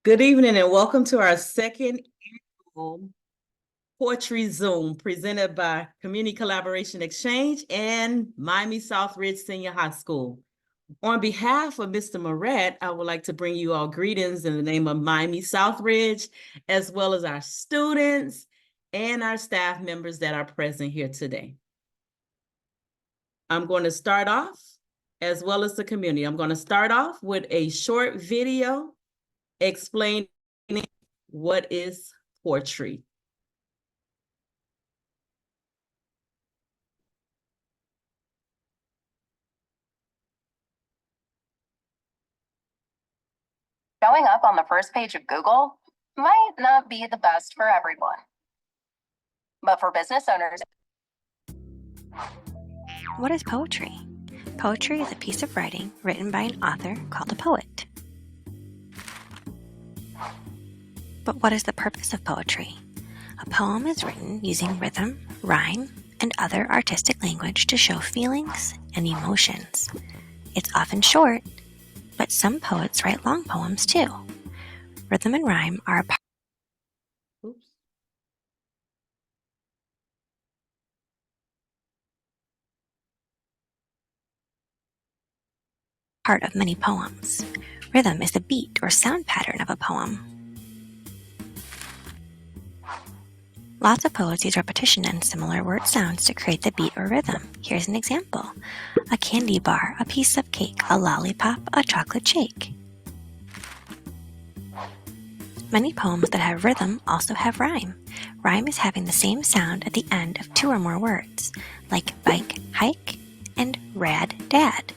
Good evening and welcome to our second annual Poetry Zoom presented by Community Collaboration Exchange and Miami Southridge Senior High School. On behalf of Mr. Moret, I would like to bring you all greetings in the name of Miami Southridge, as well as our students and our staff members that are present here today. I'm going to start off, as well as the community. I'm going to start off with a short video explaining what is poetry. Showing up on the first page of Google might not be the best for everyone. But for business owners, what is poetry? Poetry is a piece of writing written by an author called a poet. But what is the purpose of poetry? A poem is written using rhythm, rhyme, and other artistic language to show feelings and emotions. It's often short, but some poets write long poems too. Rhythm and rhyme are a part of many poems. Rhythm is the beat or sound pattern of a poem. Lots of poets use repetition and similar word sounds to create the beat or rhythm. Here's an example. A candy bar, a piece of cake, a lollipop, a chocolate shake. Many poems that have rhythm also have rhyme. Rhyme is having the same sound at the end of two or more words, like bike, hike, and rad, dad.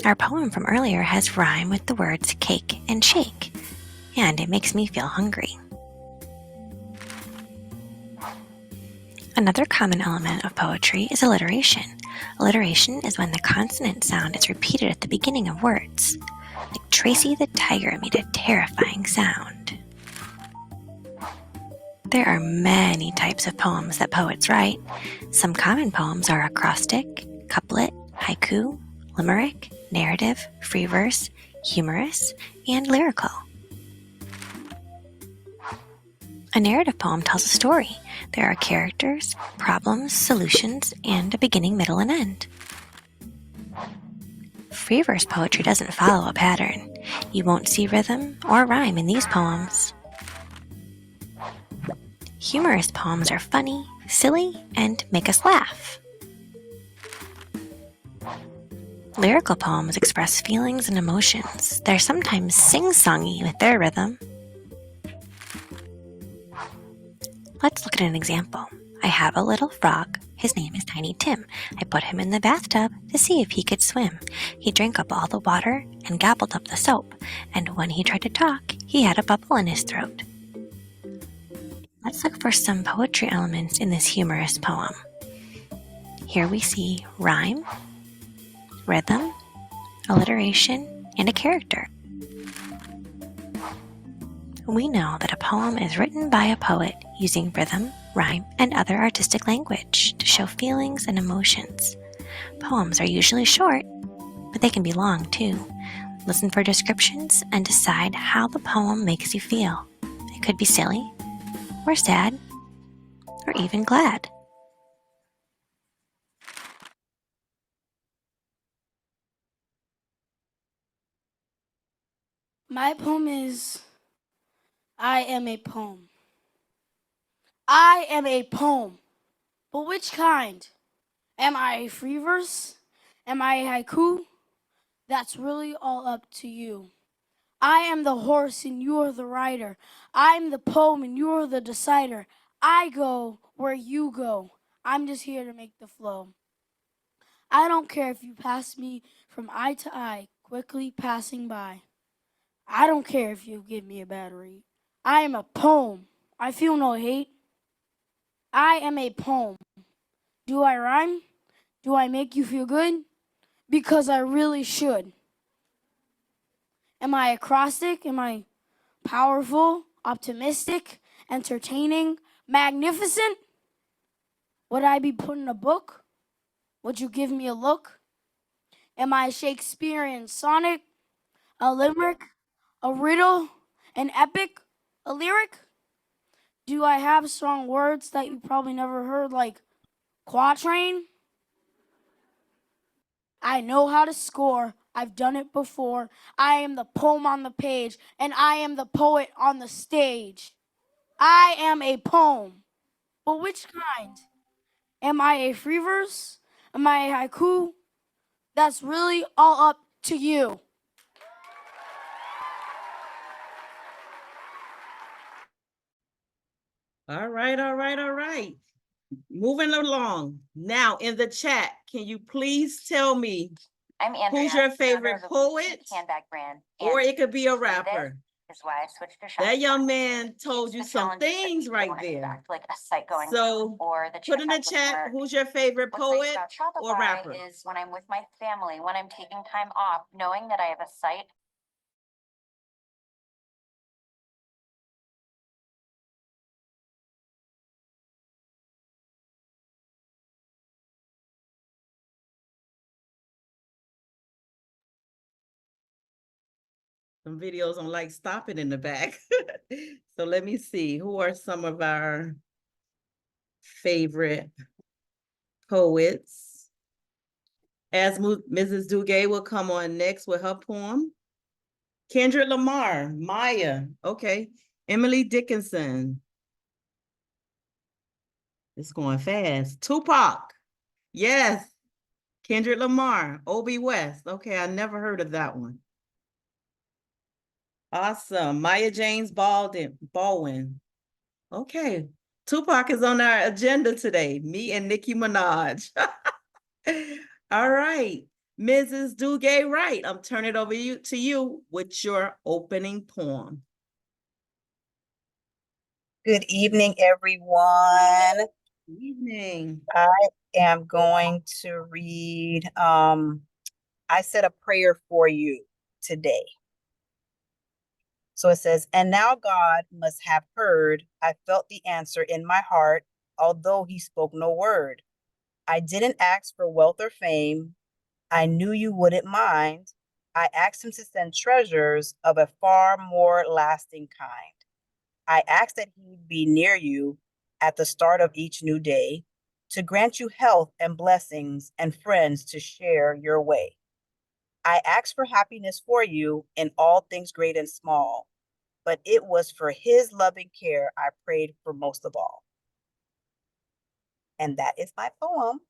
Our poem from earlier has rhyme with the words cake and shake, and it makes me feel hungry. Another common element of poetry is alliteration. Alliteration is when the consonant sound is repeated at the beginning of words. Like Tracy the tiger made a terrifying sound. There are many types of poems that poets write. Some common poems are acrostic, couplet, haiku, limerick, narrative, free verse, humorous, and lyrical. A narrative poem tells a story. There are characters, problems, solutions, and a beginning, middle, and end. Free verse poetry doesn't follow a pattern. You won't see rhythm or rhyme in these poems. Humorous poems are funny, silly, and make us laugh. Lyrical poems express feelings and emotions. They're sometimes sing-songy with their rhythm. Let's look at an example. I have a little frog. His name is Tiny Tim. I put him in the bathtub to see if he could swim. He drank up all the water and gobbled up the soap. And when he tried to talk, he had a bubble in his throat. Let's look for some poetry elements in this humorous poem. Here we see rhyme, rhythm, alliteration, and a character. We know that a poem is written by a poet using rhythm, rhyme, and other artistic language to show feelings and emotions. Poems are usually short, but they can be long too. Listen for descriptions and decide how the poem makes you feel. It could be silly, or sad, or even glad. My poem is I am a poem. I am a poem. But which kind? Am I a free verse? Am I a haiku? That's really all up to you. I am the horse and you're the rider. I'm the poem and you're the decider. I go where you go. I'm just here to make the flow. I don't care if you pass me from eye to eye, quickly passing by. I don't care if you give me a bad read. I am a poem. I feel no hate. I am a poem. Do I rhyme? Do I make you feel good? Because I really should. Am I acrostic? Am I powerful, optimistic, entertaining, magnificent? Would I be put in a book? Would you give me a look? Am I Shakespearean, sonic? a limerick, a riddle, an epic, a lyric? Do I have strong words that you probably never heard, like quatrain? I know how to score. I've done it before. I am the poem on the page, and I am the poet on the stage. I am a poem. But which kind? Am I a free verse? Am I a haiku? That's really all up to you. All right, all right, all right. Moving along. Now in the chat, can you please tell me I'm Andrea, who's your founder favorite of the poet? handbag brand. Or And it could be a this rapper. is why I switched to Shopify. That young man told you The some challenge is that things you right don't there. expect, like a site going So or the put in the checkout doesn't chat, work. who's your favorite What's nice poet about or Shopify rapper? is when I'm with my family, when I'm taking time off, knowing that I have a site. Some videos on like stop it in the back. So let me see, who are some of our favorite poets? As Mrs. Duguay will come on next with her poem. Kendrick Lamar, Maya, okay. Emily Dickinson. It's going fast. Tupac, yes. Kendrick Lamar, Obi West. Okay, I never heard of that one. Awesome. Maya James Baldwin. Okay. Tupac is on our agenda today. Me and Nicki Minaj. All right. Mrs. Duguay Wright, I'm turning it over to you with your opening poem. Good evening, everyone. Good evening. I am going to read, I said a prayer for you today. So it says, and now God must have heard, I felt the answer in my heart, although he spoke no word. I didn't ask for wealth or fame. I knew you wouldn't mind. I asked him to send treasures of a far more lasting kind. I asked that he be near you at the start of each new day, to grant you health and blessings and friends to share your way. I asked for happiness for you in all things great and small, but it was for his loving care I prayed for most of all. And that is my poem.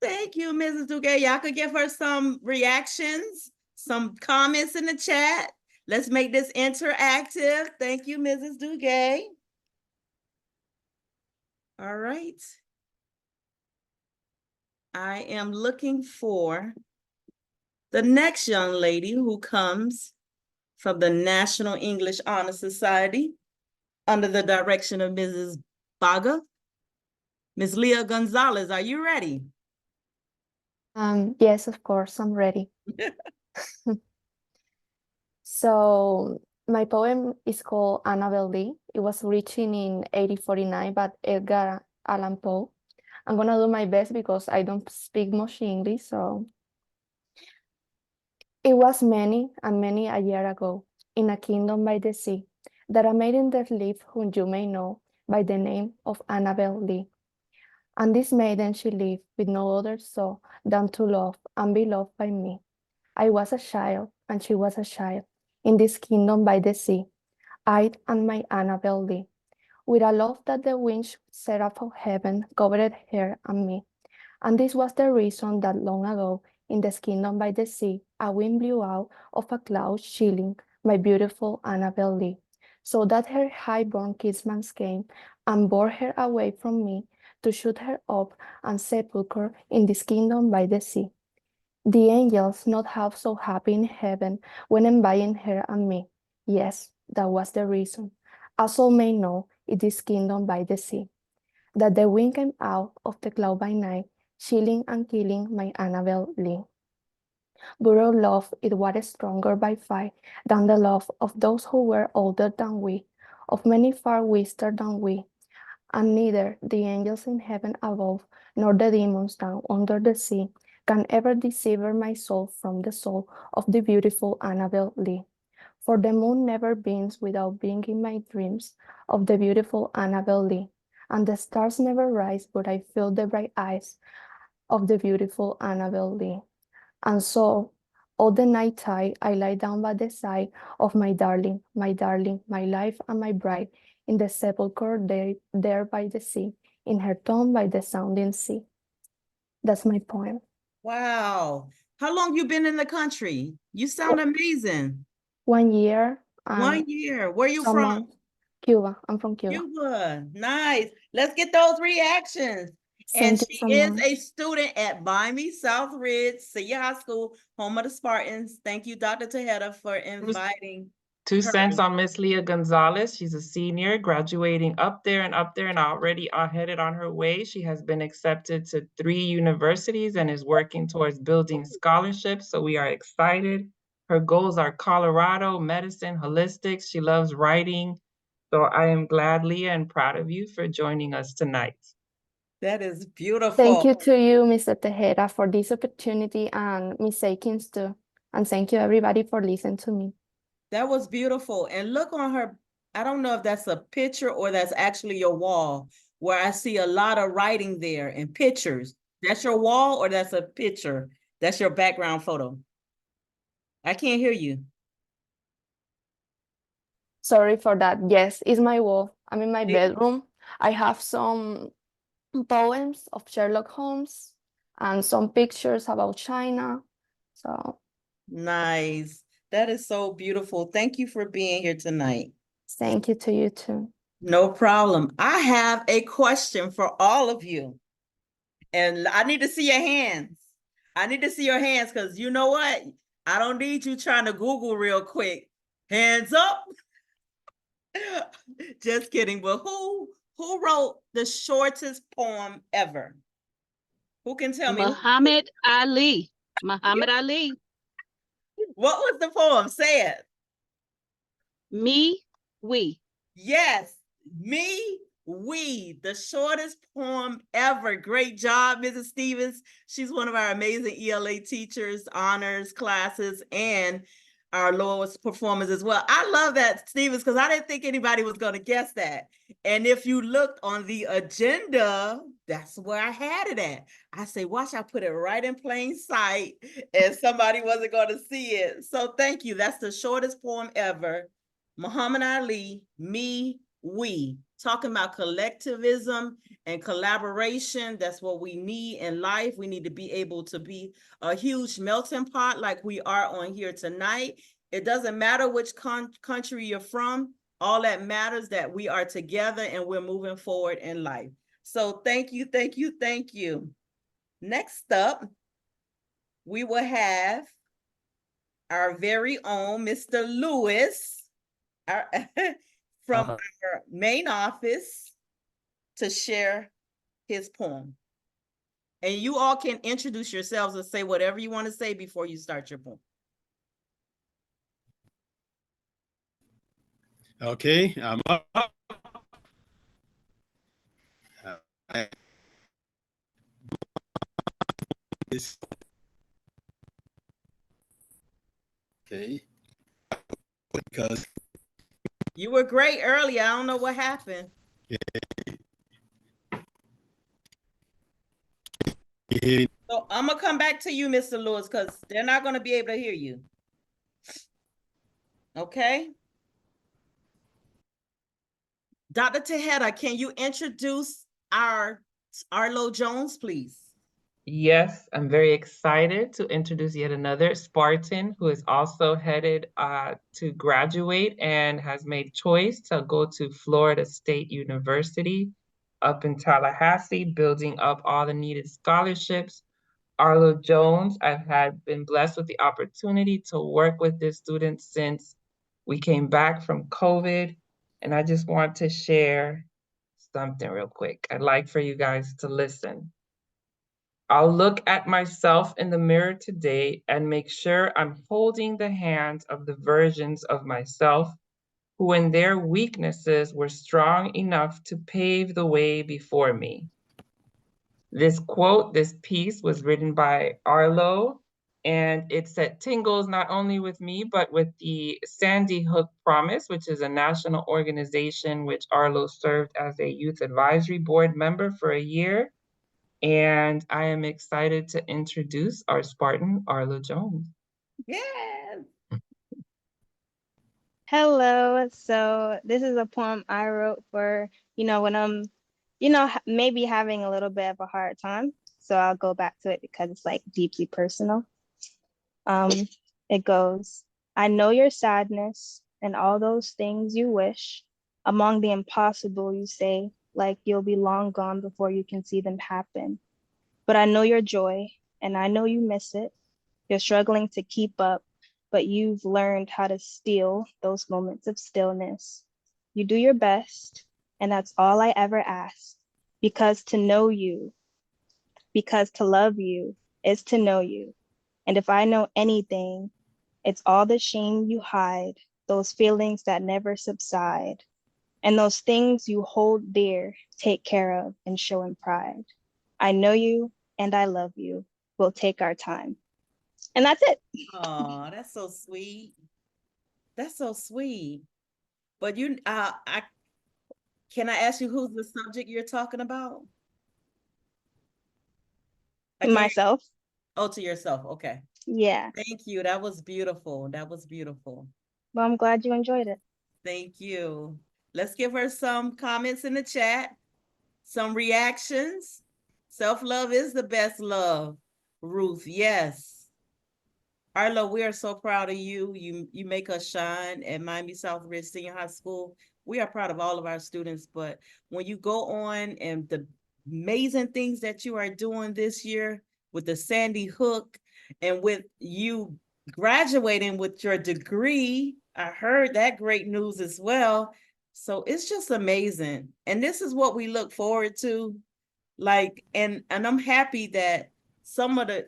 Thank you, Mrs. Duguay. Y'all could give her some reactions, some comments in the chat. Let's make this interactive. Thank you, Mrs. Duguay. All right. I am looking for the next young lady who comes from the National English Honor Society under the direction of Mrs. Baga. Ms. Leah Gonzalez, are you ready? Yes, of course, I'm ready. So my poem is called Annabel Lee. It was written in 1849 by Edgar Allan Poe. I'm gonna do my best because I don't speak much English, so. It was many and many a year ago, in a kingdom by the sea, that a maiden there lived whom you may know by the name of Annabel Lee. And this maiden she lived with no other soul than to love and be loved by me. I was a child, and she was a child, in this kingdom by the sea, I and my Annabel Lee, with a love that the wings seraph of heaven covered her and me. And this was the reason that long ago, in this kingdom by the sea, a wind blew out of a cloud, chilling my beautiful Annabel Lee, so that her high-born kinsman came and bore her away from me to shoot her up and sepulchre in this kingdom by the sea. The angels not half so happy in heaven when envying her and me. Yes, that was the reason, as all may know, in this kingdom by the sea, that the wind came out of the cloud by night, chilling and killing my Annabel Lee. But our love it was stronger by far than the love of those who were older than we, of many far wiser than we, and neither the angels in heaven above, nor the demons down under the sea, can ever deceive my soul from the soul of the beautiful Annabel Lee. For the moon never beams without being in my dreams of the beautiful Annabel Lee, and the stars never rise but I feel the bright eyes of the beautiful Annabel Lee. And so, all the night tide, I lie down by the side of my darling, my life and my bride, in the sepulchre there by the sea, in her tomb by the sounding sea. That's my poem. Wow. How long you been in the country? You sound amazing. 1 year and 1 year. Where you some from? months. Cuba. I'm from Cuba. Cuba. Nice. Let's get those reactions. And Thank you she so is much. a student at Miami Southridge Senior High School, home of the Spartans. Thank you, Dr. Tejeda, for inviting 2 cents her. on Miss Leah Gonzalez. She's a senior, graduating up there and already headed on her way. She has been accepted to 3 universities and is working towards building scholarships. So we are excited. Her goals are Colorado, medicine, holistics. She loves writing. So I am glad, Leah, and proud of you for joining us tonight. That is beautiful. Thank you to you, Mr. Tejeda, for this opportunity, and Miss Akins too. And thank you everybody for listening to me. That was beautiful. And look on her, I don't know if that's a picture or that's actually your wall, where I see a lot of writing there and pictures. That's your wall or that's a picture? That's your background photo. I can't hear you. Sorry for that. Yes, it's my wall. I'm in my bedroom. I have some poems of Sherlock Holmes and some pictures about China. So Nice. That is so beautiful. Thank you for being here tonight. thank you to you too. No problem. I have a question for all of you. And I need to see your hands. I need to see your hands because you know what? I don't need you trying to Google real quick. Hands up. Just kidding. But who wrote the shortest poem ever? Who can tell me? Muhammad Ali. Muhammad Ali. What was the poem? Say it. Me, we. Yes, me, we, the shortest poem ever. Great job, Mrs. Stevens. She's one of our amazing ELA teachers, honors classes, and our lowest performers as well. I love that, Stevens, because I didn't think anybody was going to guess that. And if you looked on the agenda, that's where I had it at. I say, watch, I put it right in plain sight, and somebody wasn't going to see it. So thank you. That's the shortest poem ever. Muhammad Ali, me, we, talking about collectivism and collaboration. That's what we need in life. We need to be able to be a huge melting pot like we are on here tonight. It doesn't matter which country you're from. All that matters that we are together and we're moving forward in life. So thank you, thank you, thank you. Next up, we will have our very own Mr. Lewis. From our main office to share his poem. And you all can introduce yourselves and say whatever you want to say before you start your poem. Okay, I'm up. Okay, because You were great earlier. I don't know what happened. So I'm gonna come back to you, Mr. Lewis, because they're not gonna be able to hear you. Okay. Dr. Tejeda, can you introduce our Arlo Jones, please? Yes, I'm very excited to introduce yet another Spartan who is also headed to graduate and has made choice to go to Florida State University up in Tallahassee, building up all the needed scholarships. Arlo Jones, I've been blessed with the opportunity to work with this student since we came back from COVID. And I just want to share something real quick. I'd like for you guys to listen. I'll look at myself in the mirror today and make sure I'm holding the hands of the versions of myself who in their weaknesses were strong enough to pave the way before me. This quote, this piece was written by Arlo, and it set tingles not only with me, but with the Sandy Hook Promise, which is a national organization which Arlo served as a youth advisory board member for a year. And I am excited to introduce our Spartan, Arlo Jones. Yes. Hello. So this is a poem I wrote for, when I'm, maybe having a little bit of a hard time. So I'll go back to it because it's like deeply personal. Um, it goes, I know your sadness and all those things you wish. Among the impossible, you say, like you'll be long gone before you can see them happen. But I know your joy and I know you miss it. You're struggling to keep up, but you've learned how to steal those moments of stillness. You do your best, and that's all I ever ask. Because to know you, because to love you is to know you. And if I know anything, it's all the shame you hide, those feelings that never subside, and those things you hold dear, take care of, and show in pride. I know you and I love you. We'll take our time. And that's it. Oh, that's so sweet. That's so sweet. But can I ask you who's the subject you're talking about? I can't. Myself. Oh, to yourself. Okay. Yeah. Thank you. That was beautiful. That was beautiful. Well, I'm glad you enjoyed it. Thank you. Let's give her some comments in the chat, some reactions. Self-love is the best love. Ruth, yes. Arlo, we are so proud of you. You make us shine at Miami Southridge Senior High School. We are proud of all of our students, but when you go on and the amazing things that you are doing this year with the Sandy Hook and with you graduating with your degree, I heard that great news as well. So it's just amazing. And this is what we look forward to. Like, and I'm happy that some of the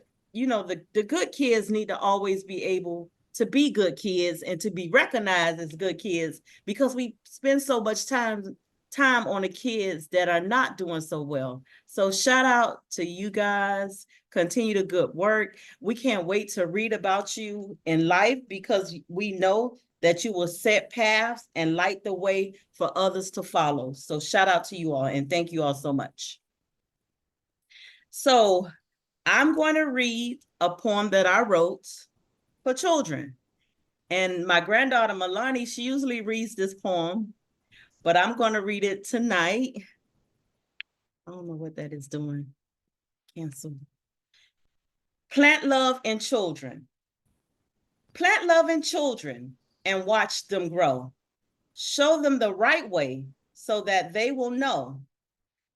good kids need to always be able to be good kids and to be recognized as good kids, because we spend so much time on the kids that are not doing so well. So shout out to you guys. Continue the good work. We can't wait to read about you in life, because we know that you will set paths and light the way for others to follow. So shout out to you all, and thank you all so much. So I'm going to read a poem that I wrote for children. And my granddaughter, Milani, she usually reads this poem, but I'm going to read it tonight. I don't know what that is doing. Cancel. Plant love in children. Plant love in children and watch them grow. Show them the right way so that they will know.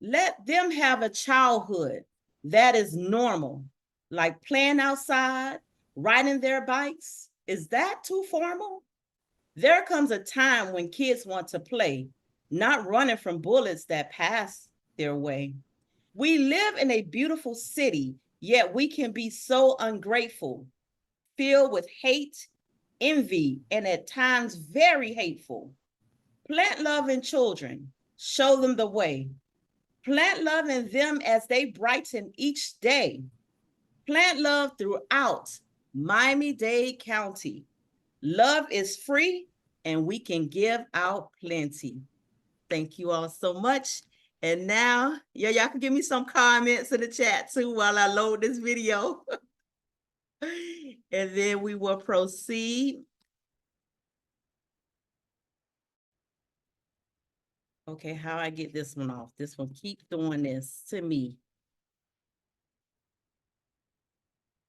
Let them have a childhood that is normal, like playing outside, riding their bikes. Is that too formal? There comes a time when kids want to play, not running from bullets that pass their way. We live in a beautiful city, yet we can be so ungrateful, filled with hate, envy, and at times very hateful. Plant love in children, show them the way. Plant love in them as they brighten each day. Plant love throughout Miami-Dade County. Love is free and we can give out plenty. Thank you all so much. And now, y'all can give me some comments in the chat too while I load this video. And then we will proceed. Okay, how I get this one off? This one keeps doing this to me.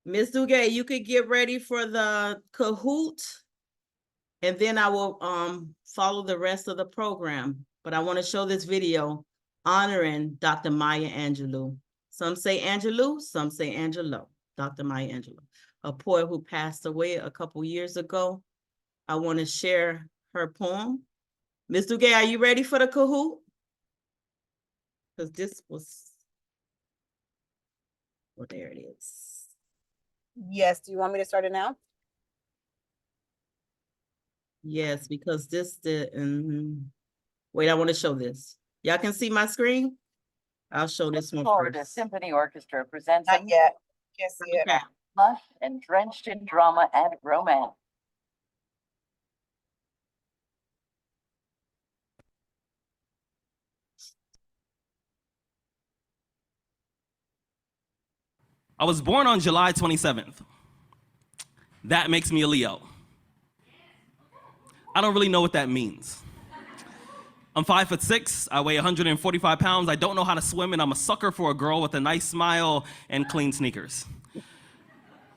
Ms. Duguay, you could get ready for the Kahoot, and then I will follow the rest of the program. But I want to show this video honoring Dr. Maya Angelou. Some say Angelou, some say Angelo, Dr. Maya Angelou, a poet who passed away a couple years ago. I want to share her poem. Ms. Duguay, are you ready for the Kahoot? Because this was, well, there it is. Yes, do you want me to start it now? Yes, because this, wait, I want to show this. Y'all can see my screen? I'll show this one Florida first. Symphony Orchestra presents Not yet. Can't see it. Okay. lush and drenched in drama and romance. I was born on July 27th. That makes me a Leo. I don't really know what that means. I'm 5'6", I weigh 145 pounds, I don't know how to swim, and I'm a sucker for a girl with a nice smile and clean sneakers.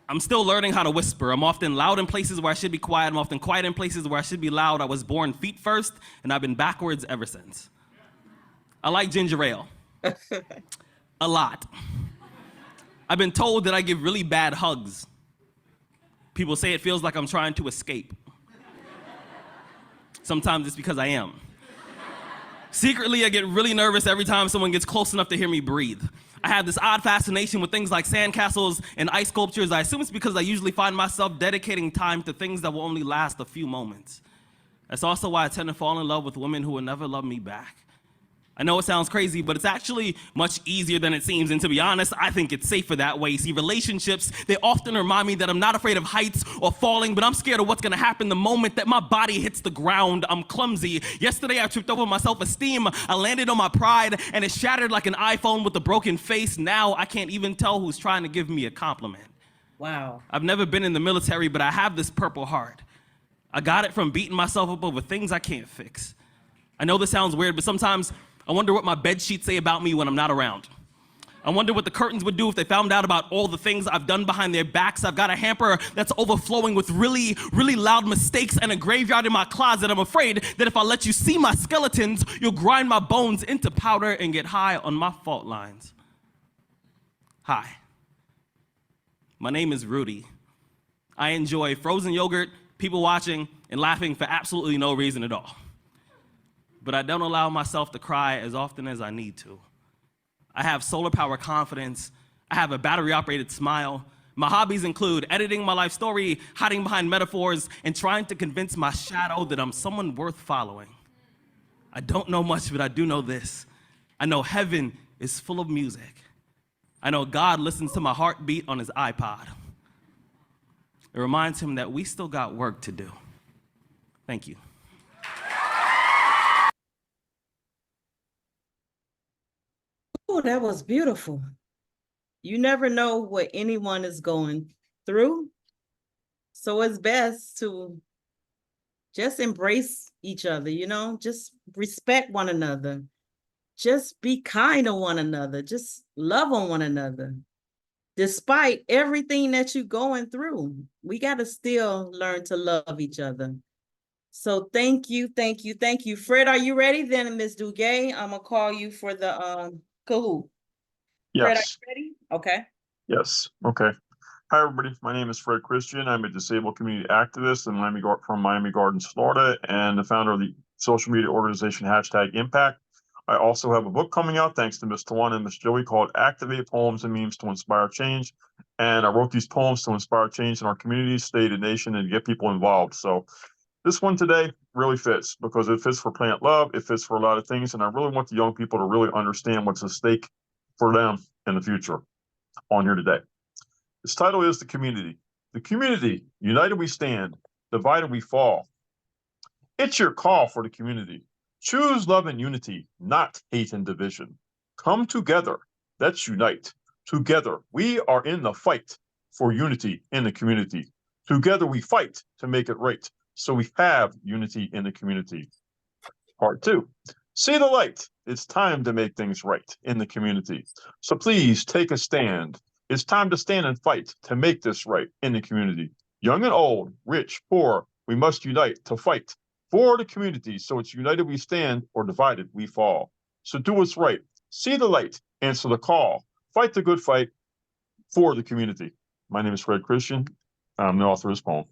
I'm still learning how to whisper. I'm often loud in places where I should be quiet. I'm often quiet in places where I should be loud. I was born feet first, and I've been backwards ever since. I like ginger ale. A lot. I've been told that I give really bad hugs. People say it feels like I'm trying to escape. Sometimes it's because I am. Secretly, I get really nervous every time someone gets close enough to hear me breathe. I have this odd fascination with things like sandcastles and ice sculptures. I assume it's because I usually find myself dedicating time to things that will only last a few moments. That's also why I tend to fall in love with women who will never love me back. I know it sounds crazy, but it's actually much easier than it seems, and to be honest, I think it's safer that way. See, relationships, they often remind me that I'm not afraid of heights or falling, but I'm scared of what's gonna happen the moment that my body hits the ground. I'm clumsy. Yesterday, I tripped over my self-esteem. I landed on my pride, and it shattered like an iPhone with a broken face. Now, I can't even tell who's trying to give me a compliment. Wow. I've never been in the military, but I have this purple heart. I got it from beating myself up over things I can't fix. I know this sounds weird, but sometimes I wonder what my bed sheets say about me when I'm not around. I wonder what the curtains would do if they found out about all the things I've done behind their backs. I've got a hamper that's overflowing with really, really loud mistakes and a graveyard in my closet. I'm afraid that if I let you see my skeletons, you'll grind my bones into powder and get high on my fault lines. Hi. My name is Rudy. I enjoy frozen yogurt, people watching, and laughing for absolutely no reason at all. But I don't allow myself to cry as often as I need to. I have solar power confidence. I have a battery-operated smile. My hobbies include editing my life story, hiding behind metaphors, and trying to convince my shadow that I'm someone worth following. I don't know much, but I do know this. I know heaven is full of music. I know God listens to my heartbeat on his iPod. It reminds him that we still got work to do. Thank you. Oh, that was beautiful. You never know what anyone is going through. So it's best to just embrace each other, just respect one another. Just be kind to one another. Just love on one another. Despite everything that you're going through, we got to still learn to love each other. So thank you, thank you, thank you. Fred, are you ready? Then Ms. Duguay, I'm gonna call you for the Kahoot. Fred, are Yes. you ready? Okay. Yes. Okay. Hi, everybody. My name is Fred Christian. I'm a disabled community activist from Miami Gardens, Florida, and the founder of the social media organization #Impact. I also have a book coming out, thanks to Ms. Tawana and Ms. Joey, called Activate Poems and Memes to Inspire Change. And I wrote these poems to inspire change in our community, state, and nation, and get people involved. So this one today really fits because it fits for Plant Love. It fits for a lot of things. And I really want the young people to really understand what's at stake for them in the future on here today. This title is The Community. The community, united we stand, divided we fall. It's your call for the community. Choose love and unity, not hate and division. Come together, let's unite. Together, we are in the fight for unity in the community. Together, we fight to make it right, so we have unity in the community. Part 2. See the light. It's time to make things right in the community. So please take a stand. It's time to stand and fight to make this right in the community. Young and old, rich, poor, we must unite to fight for the community. So it's united we stand, or divided we fall. So do what's right. See the light. Answer the call. Fight the good fight for the community. My name is Fred Christian. I'm the author of this poem.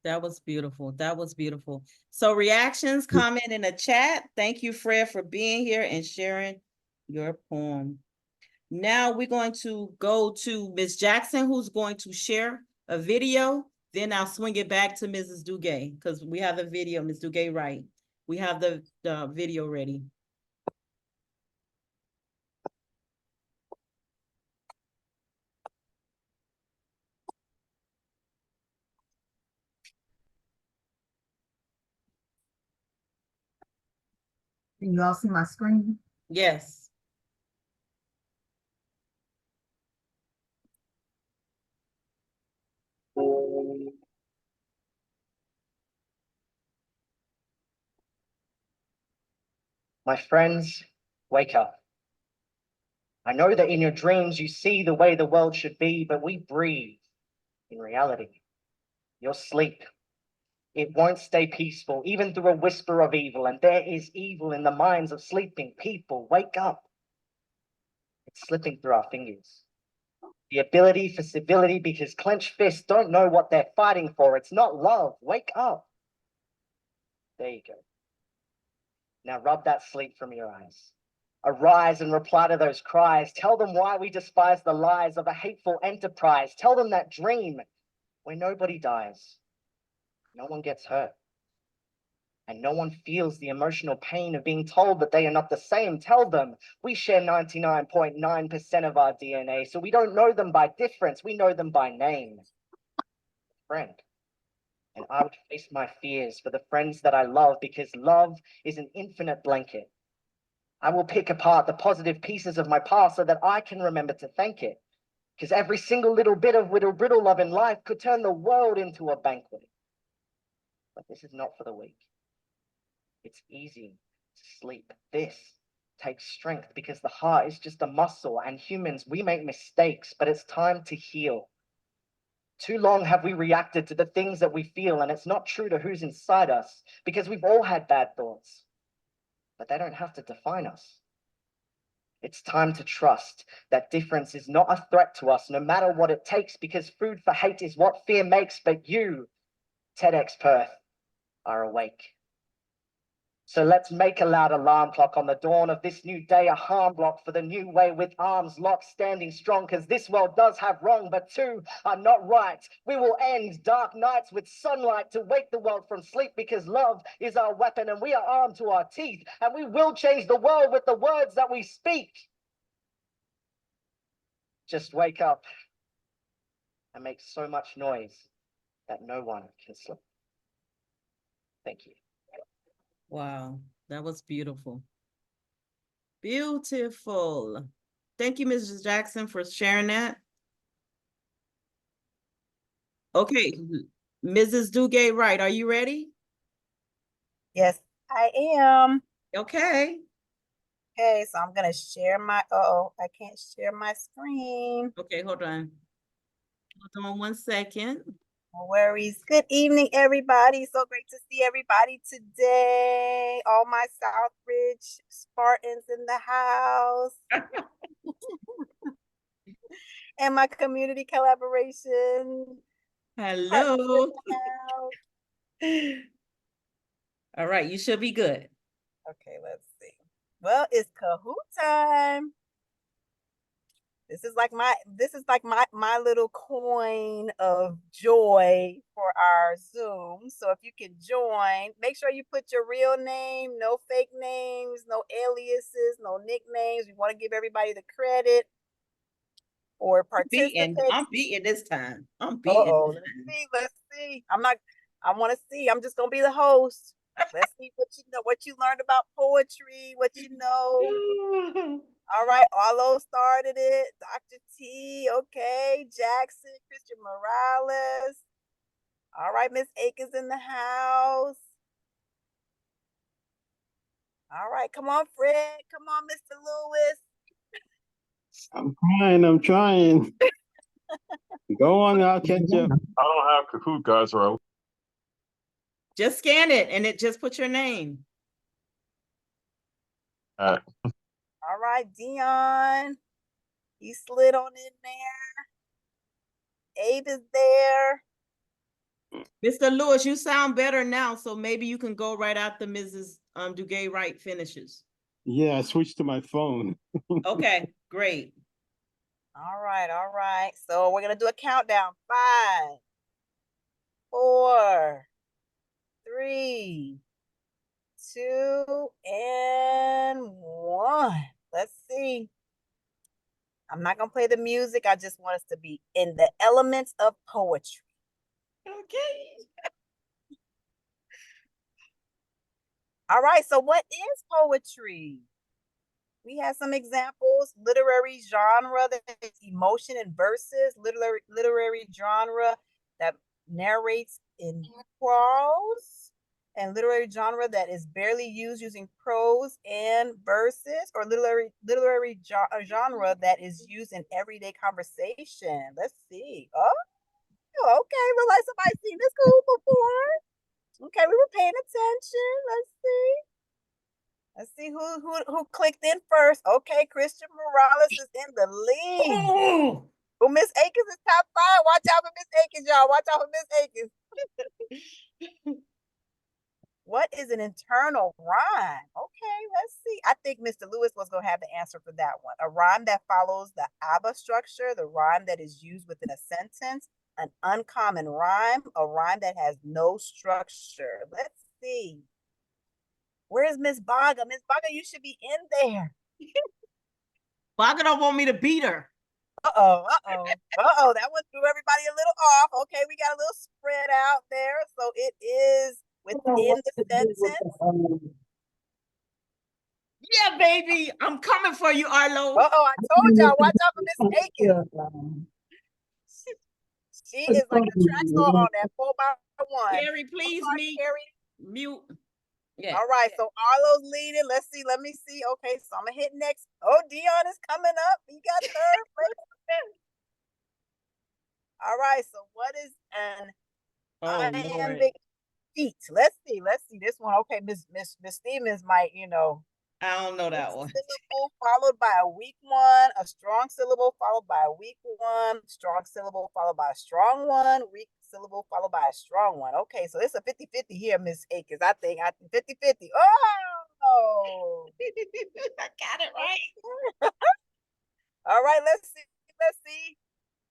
That was beautiful. That was beautiful. So reactions, comment in the chat. Thank you, Fred, for being here and sharing your poem. Now we're going to go to Ms. Jackson, who's going to share a video. Then I'll swing it back to Mrs. Duguay because we have the video, Ms. Duguay, right? We have the video ready. Can you all see my screen? Yes. My friends, wake up. I know that in your dreams you see the way the world should be, but we breathe in reality. Your sleep, it won't stay peaceful, even through a whisper of evil, and there is evil in the minds of sleeping people. Wake up. It's slipping through our fingers. The ability for civility, because clenched fists don't know what they're fighting for. It's not love. Wake up. There you go. Now rub that sleep from your eyes. Arise and reply to those cries. Tell them why we despise the lies of a hateful enterprise. Tell them that dream where nobody dies, no one gets hurt, and no one feels the emotional pain of being told that they are not the same. Tell them we share 99.9% of our DNA, so we don't know them by difference, we know them by name. Friend. And I would face my fears for the friends that I love, because love is an infinite blanket. I will pick apart the positive pieces of my past so that I can remember to thank it. Because every single little bit of whittle brittle love in life could turn the world into a banquet. But this is not for the weak. It's easy to sleep. This takes strength, because the heart is just a muscle, and humans, we make mistakes, but it's time to heal. Too long have we reacted to the things that we feel, and it's not true to who's inside us, because we've all had bad thoughts, but they don't have to define us. It's time to trust that difference is not a threat to us, no matter what it takes, because food for hate is what fear makes. But you, TEDx Perth, are awake. So let's make a loud alarm clock on the dawn of this new day, a harm block for the new way, with arms locked, standing strong, because this world does have wrong, but two are not right. We will end dark nights with sunlight to wake the world from sleep, because love is our weapon, and we are armed to our teeth, and we will change the world with the words that we speak. Just wake up and make so much noise that no one can sleep. Thank you. Wow, that was beautiful. Beautiful. Thank you, Mrs. Jackson, for sharing that. Okay, Mrs. Dugay Wright, are you ready? Yes, I am. Okay. Okay, so I'm gonna share my, I can't share my screen. Okay, hold on. Hold on 1 second. No worries. Good evening, everybody. So great to see everybody today. All my Southridge Spartans in the house. And my community collaboration. Hello. All right, you should be good. Okay, let's see. Well, it's Kahoot time. This is like my little coin of joy for our Zoom. So if you can join, make sure you put your real name, no fake names, no aliases, no nicknames. We want to give everybody the credit or participate. I'm beating this time. I'm beating. Let's see. I want to see. I'm just gonna be the host. Let's see what you learned about poetry, what you know. All right, Arlo started it. Dr. T, okay. Jackson, Christian Morales. All right, Miss Akins in the house. All right, come on, Fred. Come on, Mr. Lewis. I'm trying. Go on, I'll catch up. I don't have Kahoot, guys, or Just scan it and it just put your name. All right, Dion. He slid on in there. Abe is there. Mr. Lewis, you sound better now, so maybe you can go right after Mrs. Dugay Wright finishes. Yeah, I switched to my phone. Okay, great. All right. So we're gonna do a countdown. 5, 4, 3, 2, and 1. Let's see. I'm not gonna play the music. I just want us to be in the elements of poetry. Okay. All right, so what is poetry? We have some examples. Literary genre that is emotion in verses, literary genre that narrates in prose, and literary genre that is barely used using prose and verses, or literary genre that is used in everyday conversation. Let's see. Oh, okay. Look like somebody's seen this school before. Okay, we were paying attention. Let's see. Let's see who clicked in first. Okay, Christian Morales is in the lead. Oh, Well, Miss Akins is top 5. Watch out for Miss Akins, y'all. Watch out for Miss Akins. What is an internal rhyme? Okay, let's see. I think Mr. Lewis was going to have the answer for that one. A rhyme that follows the ABBA structure, the rhyme that is used within a sentence, an uncommon rhyme, a rhyme that has no structure. Let's see. Where's Miss Baga? Miss Baga, you should be in there. Baga don't want me to beat her. Uh-oh. That one threw everybody a little off. Okay, we got a little spread out there. So it is within the sentence. Yeah, baby. I'm coming for you, Arlo. Uh-oh, I told y'all, watch out for Miss Akins. She is like a track star on that 4x1. Carrie, please mute. Yeah. All right, so Arlo's leading. Let's see. Let me see. Okay, so I'm gonna hit next. Oh, Dion is coming up. He got third place. All right, so what is an iambic feat? Let's see this one. Okay, Miss Stevens might, I don't know that one. Syllable followed by a weak one, a strong syllable followed by a weak one, strong syllable followed by a strong one, weak syllable followed by a strong one. Okay, so it's a 50-50 here, Miss Akins. I think 50-50. Oh, I got it right. All right, let's see.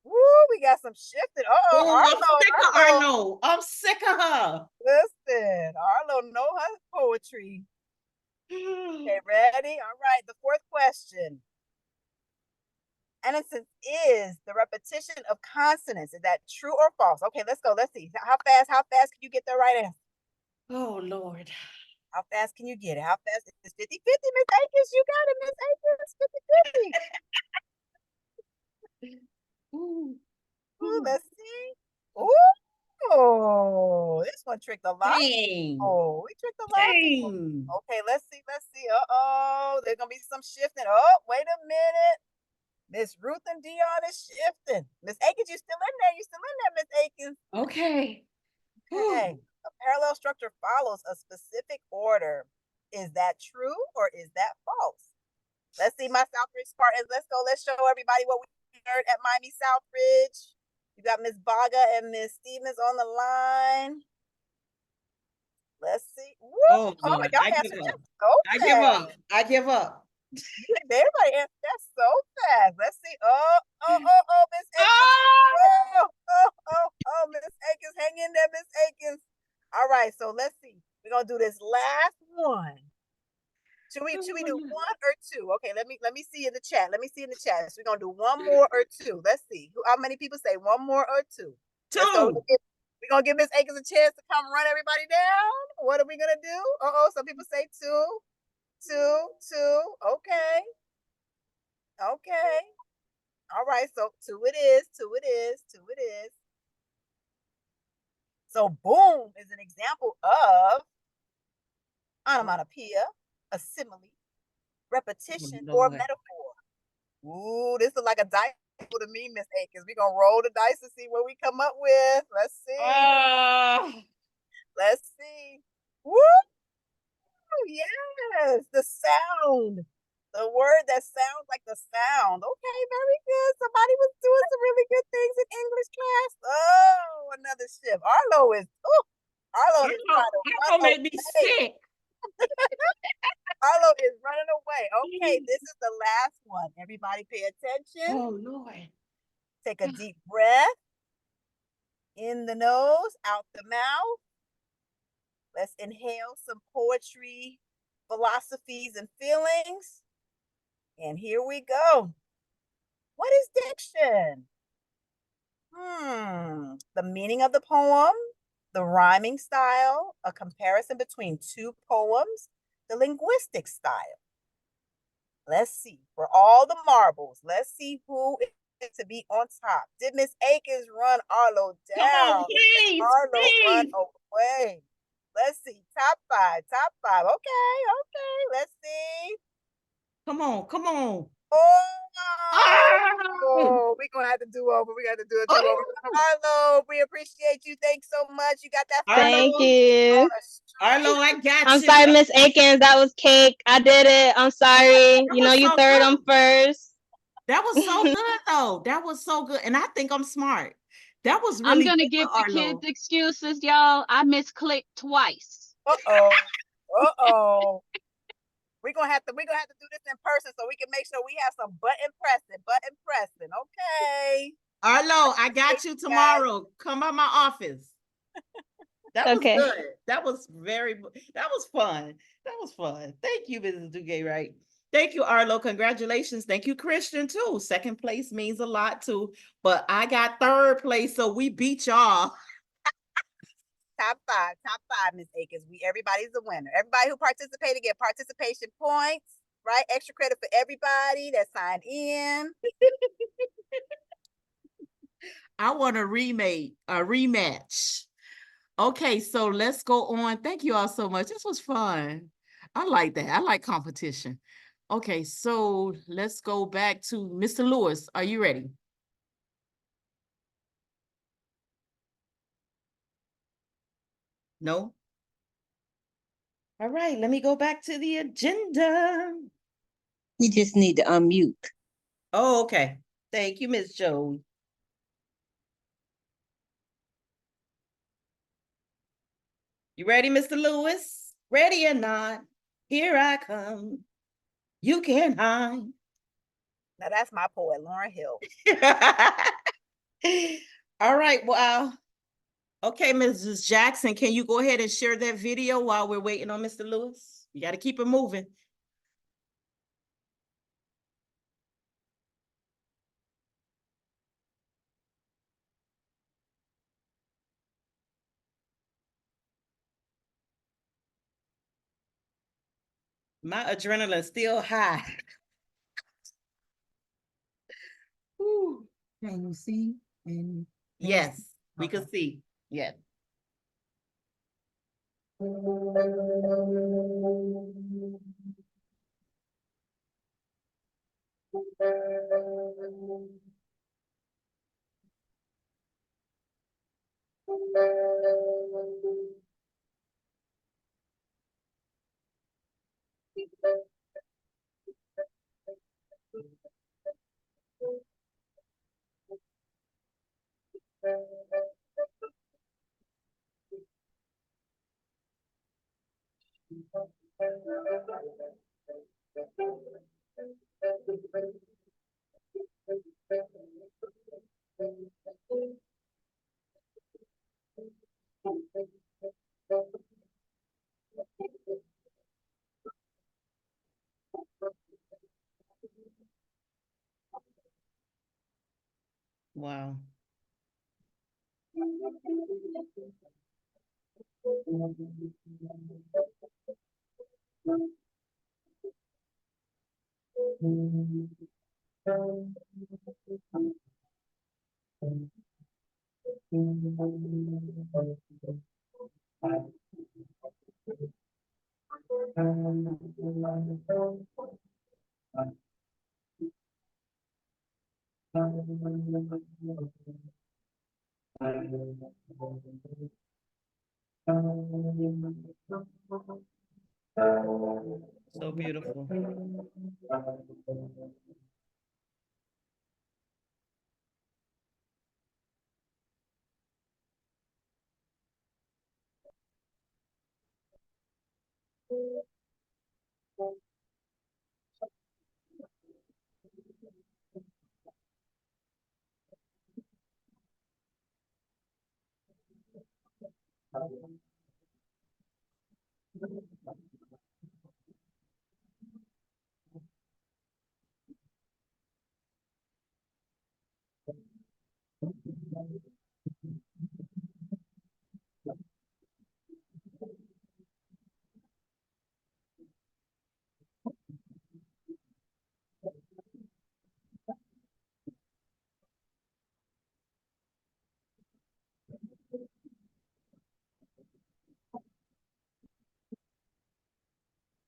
Woo, we got some shifting. Arlo. I'm sick of her. Listen, Arlo know her poetry. Okay, ready? All right, the fourth question. Innocence is the repetition of consonants. Is that true or false? Okay, let's go. Let's see. How fast can you get the right answer? Oh, Lord. How fast can you get it? How fast is 50-50, Miss Akins? You got it, Miss Akins. 50-50. Ooh, let's see. Ooh, this one tricked a lot. Dang. Oh, we tricked a lot of people. Okay, let's see. Uh-oh, there's gonna be some shifting. Oh, wait a minute. Miss Ruth and Dion is shifting. Miss Akins, you still in there? Miss Akins? Okay. Okay. A parallel structure follows a specific order. Is that true or is that false? Let's see, my Southridge Spartans. Let's go. Let's show everybody what we learned at Miami Southridge. You got Miss Baga and Miss Stevens on the line. Let's see. Woo! Oh, Lord. Y'all answered just so fast. I give up. Everybody answered that so fast. Let's see. Oh, Miss Akins. Oh, Miss Akins. Hang in there, Miss Akins. All right, so let's see. We're gonna do this last one. Should we do one or two? Okay, let me see in the chat. So we're gonna do one more or two. Let's see. How many people say one more or two? Two. We're gonna give Miss Akins a chance to come run everybody down. What are we gonna do? Some people say two. Okay. All right, so two it is. So boom is an example of onomatopoeia, a simile, repetition, or metaphor. Ooh, this is like a dice to me, Miss Akins. We're gonna roll the dice to see what we come up with. Let's see. Let's see. Woo! Yes, the sound. The word that sounds like the sound. Okay, very good. Somebody was doing some really good things in English class. Oh, another shift. Arlo is trying to make me sick. Arlo is running away. Okay, this is the last one. Everybody pay attention. Oh, Lord. Take a deep breath. In the nose, out the mouth. Let's inhale some poetry, philosophies, and feelings. And here we go. What is diction? The meaning of the poem, the rhyming style, a comparison between two poems, the linguistic style. Let's see, for all the marbles, let's see who is to be on top. Did Miss Akins run Arlo Come on, down? please, Arlo run please. away. Let's see, top five, top five. Okay, let's see. Come on, come on. Oh, we're gonna have to do over. We got to do a do over. Arlo, we appreciate you. Thanks so much. You got that Thank Arlo, you. Arlo, I got I'm you. sorry, Miss Akins. That was cake. I did it. I'm sorry. You know, was you so third, good. I'm first. That was so good, though. That was so good. And I think I'm smart. That was I'm really gonna good, give the kids Arlo. excuses, y'all. I misclicked twice. Uh-oh. We're gonna have to do this in person so we can make sure we have some button pressing. Okay. Arlo, I got you tomorrow. Come by my office. That was Okay. good. That was that was fun. That was fun. Thank you, Mrs. Duguay, right? Thank you, Arlo. Congratulations. Thank you, Christian, too. Second place means a lot, too. But I got third place, so we beat y'all. Top five, Miss Akins. Everybody's a winner. Everybody who participated get participation points, right? Extra credit for everybody that signed in. I want a rematch. Okay, so let's go on. Thank you all so much. This was fun. I like that. I like competition. Okay, so let's go back to Mr. Lewis. Are you ready? No? All right, let me go back to the agenda. You just need to unmute. Oh, okay. Thank you, Miss Joey. You ready, Mr. Lewis? Ready or not? Here I come. You can't hide. Now that's my poet, Lauren Hill. All right, well, okay, Mrs. Jackson, can you go ahead and share that video while we're waiting on Mr. Lewis? You got to keep it moving. My adrenaline's still high. Ooh. Can you see? And Yes, we can see. Yeah. Wow. So beautiful.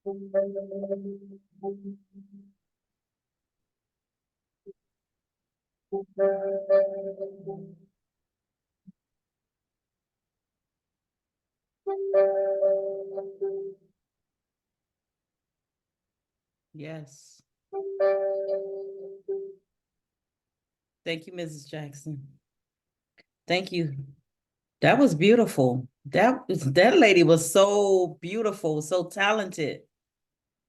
Yes. Thank you, Mrs. Jackson. Thank you. That was beautiful. That lady was so beautiful, so talented.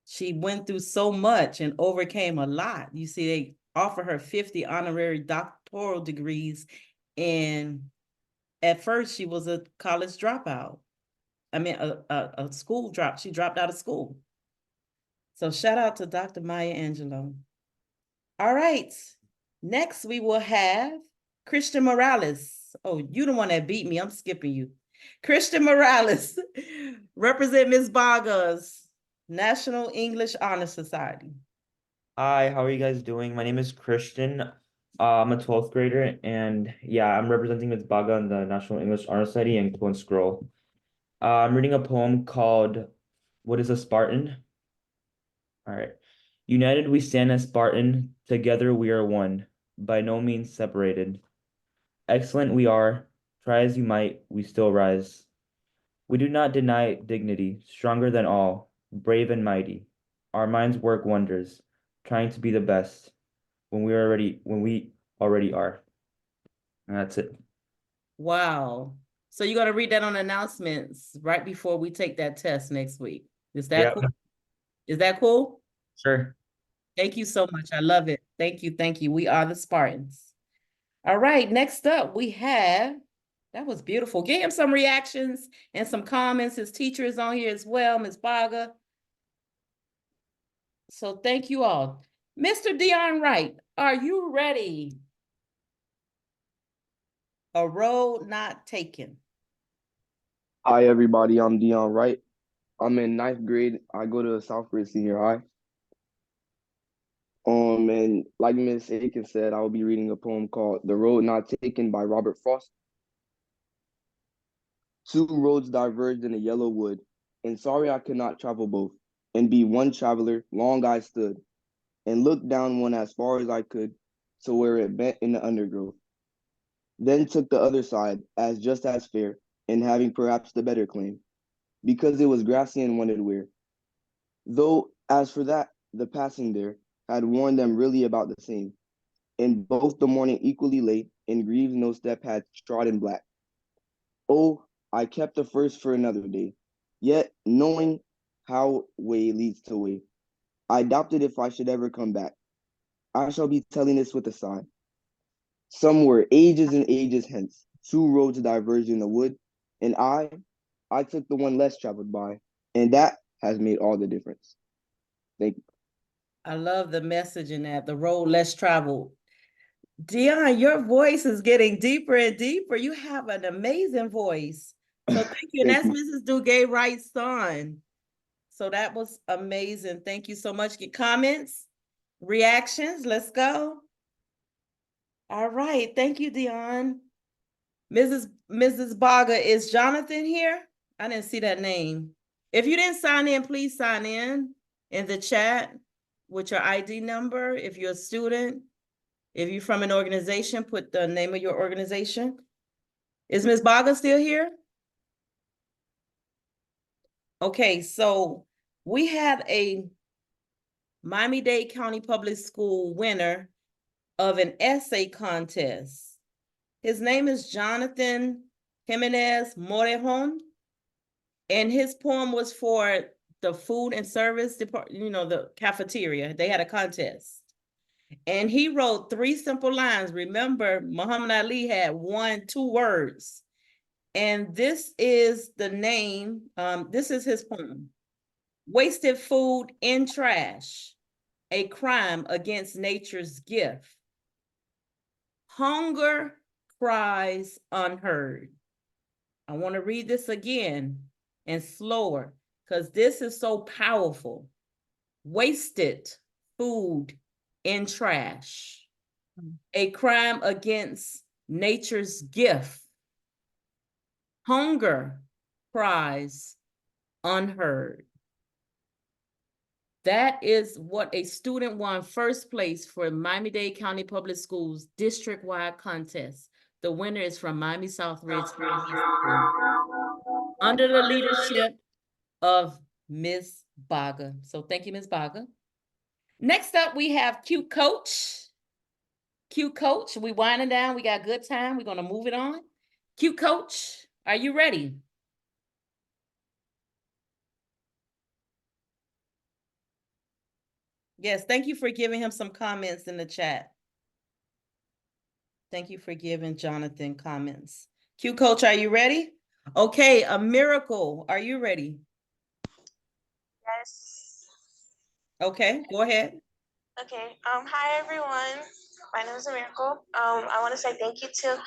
She went through so much and overcame a lot. You see, they offer her 50 honorary doctoral degrees, and at first she was a college dropout. I mean, a school drop. She dropped out of school. So shout out to Dr. Maya Angelou. All right. Next, we will have Christian Morales. Oh, you the one that beat me. I'm skipping you. Christian Morales, represent Ms. Vargas, National English Honor Society. Hi, how are you guys doing? My name is Christian. I'm a 12th grader, and yeah, I'm representing Ms. Baga in the National English Honor Society and Cohen Scroll. I'm reading a poem called What is a Spartan? All right. United we stand as Spartan, together we are one, by no means separated. Excellent we are, try as you might, we still rise. We do not deny dignity, stronger than all, brave and mighty. Our minds work wonders, trying to be the best when we already are. And that's it. Wow. So you're going to read that on announcements right before we take that test next week. Is that Yeah. cool? Is that cool? Sure. Thank you so much. I love it. Thank you. Thank you. We are the Spartans. All right. Next up, we have, that was beautiful. Give him some reactions and some comments. His teacher is on here as well, Ms. Baga. So thank you all. Mr. Dion Wright, are you ready? A road not taken. Hi, everybody. I'm Dion Wright. I'm in 9th grade. I go to Southridge Senior High. And like Miss Aiken said, I will be reading a poem called The Road Not Taken by Robert Frost. Two roads diverged in a yellow wood, and sorry I could not travel both. And be one traveler, long I stood, and looked down one as far as I could, to where it bent in the undergrowth. Then took the other side, as just as fair, and having perhaps the better claim, because it was grassy and wanted wear. Though, as for that, the passing there had warned them really about the same, and both the morning equally late, and grieves no step had trodden black. Oh, I kept the first for another day, yet knowing how way leads to way, I doubted if I should ever come back. I shall be telling this with a sigh. Somewhere ages and ages hence, two roads diverged in the wood, and I took the one less traveled by, and that has made all the difference. Thank you. I love the message in that, the road less traveled. Dion, your voice is getting deeper and deeper. You have an amazing voice. So thank you. And Thank that's you. Mrs. Duguay Wright's son. So that was amazing. Thank you so much. Get comments, reactions. Let's go. All right. Thank you, Dion. Mrs. Baga, is Jonathan here? I didn't see that name. If you didn't sign in, please sign in the chat with your ID number. If you're a student, if you're from an organization, put the name of your organization. Is Ms. Baga still here? Okay, so we had a Miami-Dade County Public School winner of an essay contest. His name is Jonathan Jimenez Morejon, and his poem was for the food and service department, the cafeteria. They had a contest. And he wrote 3 simple lines. Remember, Muhammad Ali had 2 words. And this is the name, this is his poem. Wasted food in trash, a crime against nature's gift. Hunger cries unheard. I want to read this again and slower because this is so powerful. Wasted food in trash, a crime against nature's gift. Hunger cries unheard. That is what a student won first place for Miami-Dade County Public Schools district-wide contest. The winner is from Miami Southridge High School under the leadership of Ms. Baga. So thank you, Ms. Baga. Next up, we have Cute Coach. Cute Coach, we winding down. We got good time. We're going to move it on. Cute Coach, are you ready? Yes, thank you for giving him some comments in the chat. Thank you for giving Jonathan comments. Cute Coach, are you ready? Okay, a miracle. Are you ready? Yes. Okay, go ahead. Okay. Hi everyone. My name is Miracle. I want to say thank you to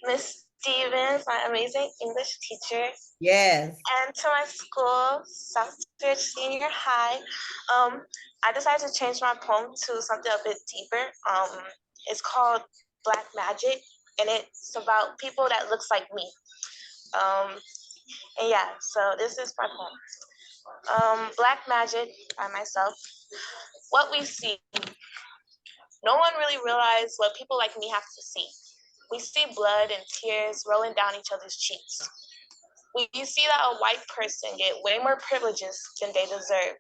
Miss Stevens, my amazing English teacher. Yes. And to my school, Southridge Senior High. I decided to change my poem to something a bit deeper. It's called Black Magic, and it's about people that looks like me. And yeah, so this is my poem. Black Magic by myself. What we see. No one really realized what people like me have to see. We see blood and tears rolling down each other's cheeks. We see that a white person get way more privileges than they deserve,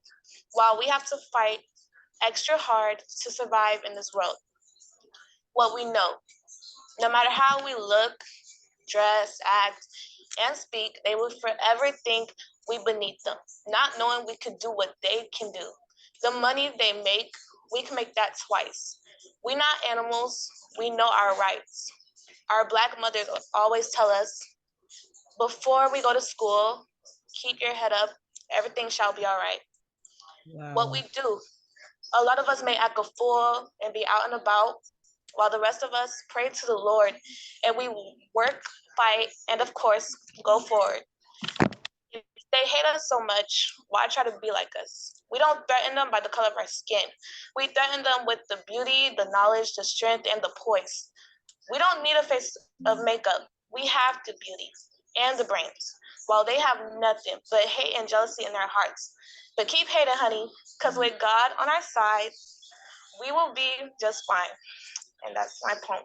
while we have to fight extra hard to survive in this world. What we know, no matter how we look, dress, act, and speak, they will forever think we beneath them, not knowing we could do what they can do. The money they make, we can make that twice. We not animals, we know our rights. Our Black mothers always tell us, before we go to school, keep your head up, everything shall be all right. Wow. What we do, a lot of us may act a fool and be out and about, while the rest of us pray to the Lord and we work, fight, and of course, go forward. If they hate us so much, why try to be like us? We don't threaten them by the color of our skin. We threaten them with the beauty, the knowledge, the strength, and the poise. We don't need a face of makeup. We have the beauty and the brains, while they have nothing but hate and jealousy in their hearts. But keep hating, honey, because with God on our side, we will be just fine. And that's my poem.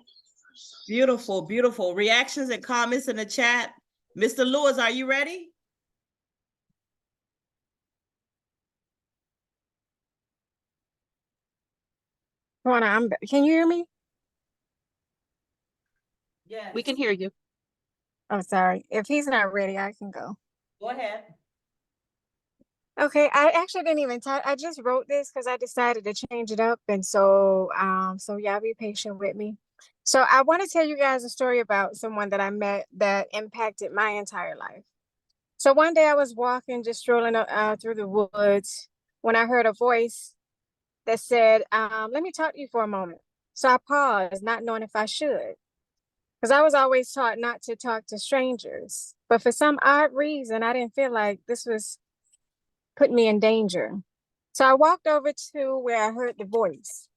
Beautiful, beautiful. Reactions and comments in the chat. Mr. Lewis, are you ready? Can you hear me? Yes. We can hear you. I'm sorry. If he's not ready, I can go. Go ahead. Okay, I actually didn't even type. I just wrote this because I decided to change it up, and so y'all be patient with me. So I want to tell you guys a story about someone that I met that impacted my entire life. So one day I was walking, just strolling through the woods, when I heard a voice that said, "Let me talk to you for a moment." So I paused, not knowing if I should, because I was always taught not to talk to strangers. But for some odd reason, I didn't feel like this was putting me in danger. So I walked over to where I heard the voice.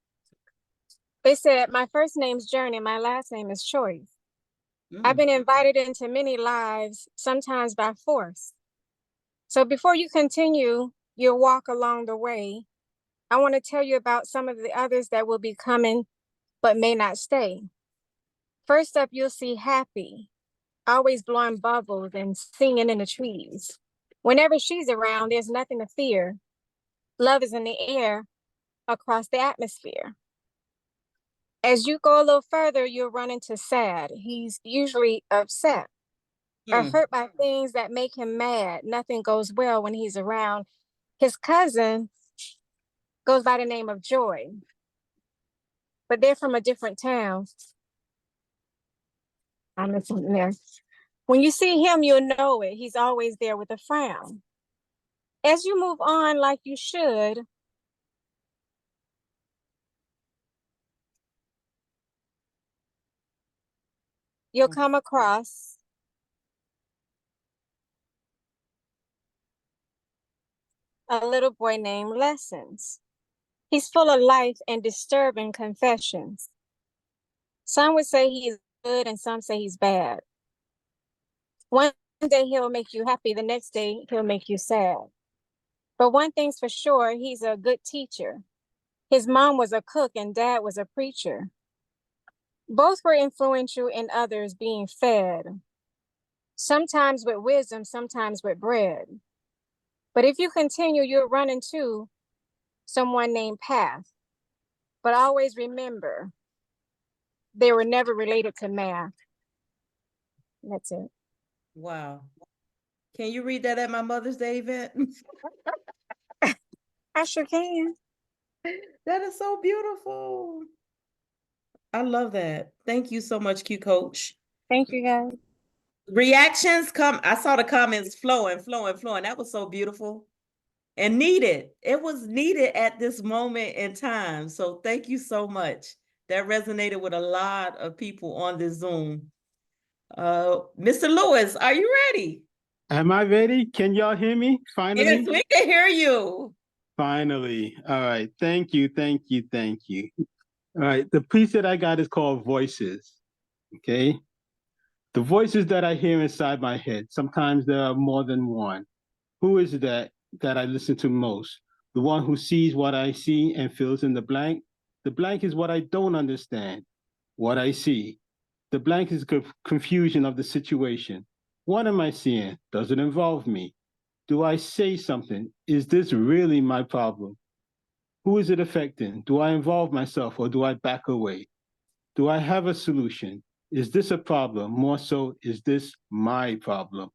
They said, "My first name's Journey, my last name is Choice. I've been invited into many lives, sometimes by force. So before you continue your walk along the way, I want to tell you about some of the others that will be coming, but may not stay. First up, you'll see Happy, always blowing bubbles and singing in the trees. Whenever she's around, there's nothing to fear. Love is in the air across the atmosphere. As you go a little further, you'll run into Sad. He's usually upset or hurt by things that make him mad. Nothing goes well when he's around. His cousin goes by the name of Joy, but they're from a different town. I'm missing there. When you see him, you'll know it. He's always there with a frown. As you move on like you should, you'll come across a little boy named Lessons. He's full of life and disturbing confessions. Some would say he's good and some say he's bad. One day he'll make you happy, the next day he'll make you sad. But one thing's for sure, he's a good teacher. His mom was a cook and dad was a preacher. Both were influential in others being fed, sometimes with wisdom, sometimes with bread. But if you continue, you'll run into someone named Path. But always remember, they were never related to math. That's it. Wow. Can you read that at my Mother's Day event? I sure can. That is so beautiful. I love that. Thank you so much, Q Coach. Thank you, guys. Reactions come. I saw the comments flowing, flowing, flowing. That was so beautiful and needed. It was needed at this moment in time. So thank you so much. That resonated with a lot of people on this Zoom. Mr. Lewis, are you ready? Am I ready? Can y'all hear me? Finally? Yes, we can hear you. Finally. All right. Thank you. Thank you. Thank you. All right. The piece that I got is called Voices. Okay. The voices that I hear inside my head. Sometimes there are more than one. Who is that I listen to most? The one who sees what I see and fills in the blank? The blank is what I don't understand, what I see. The blank is confusion of the situation. What am I seeing? Does it involve me? Do I say something? Is this really my problem? Who is it affecting? Do I involve myself or do I back away? Do I have a solution? Is this a problem? More so, is this my problem?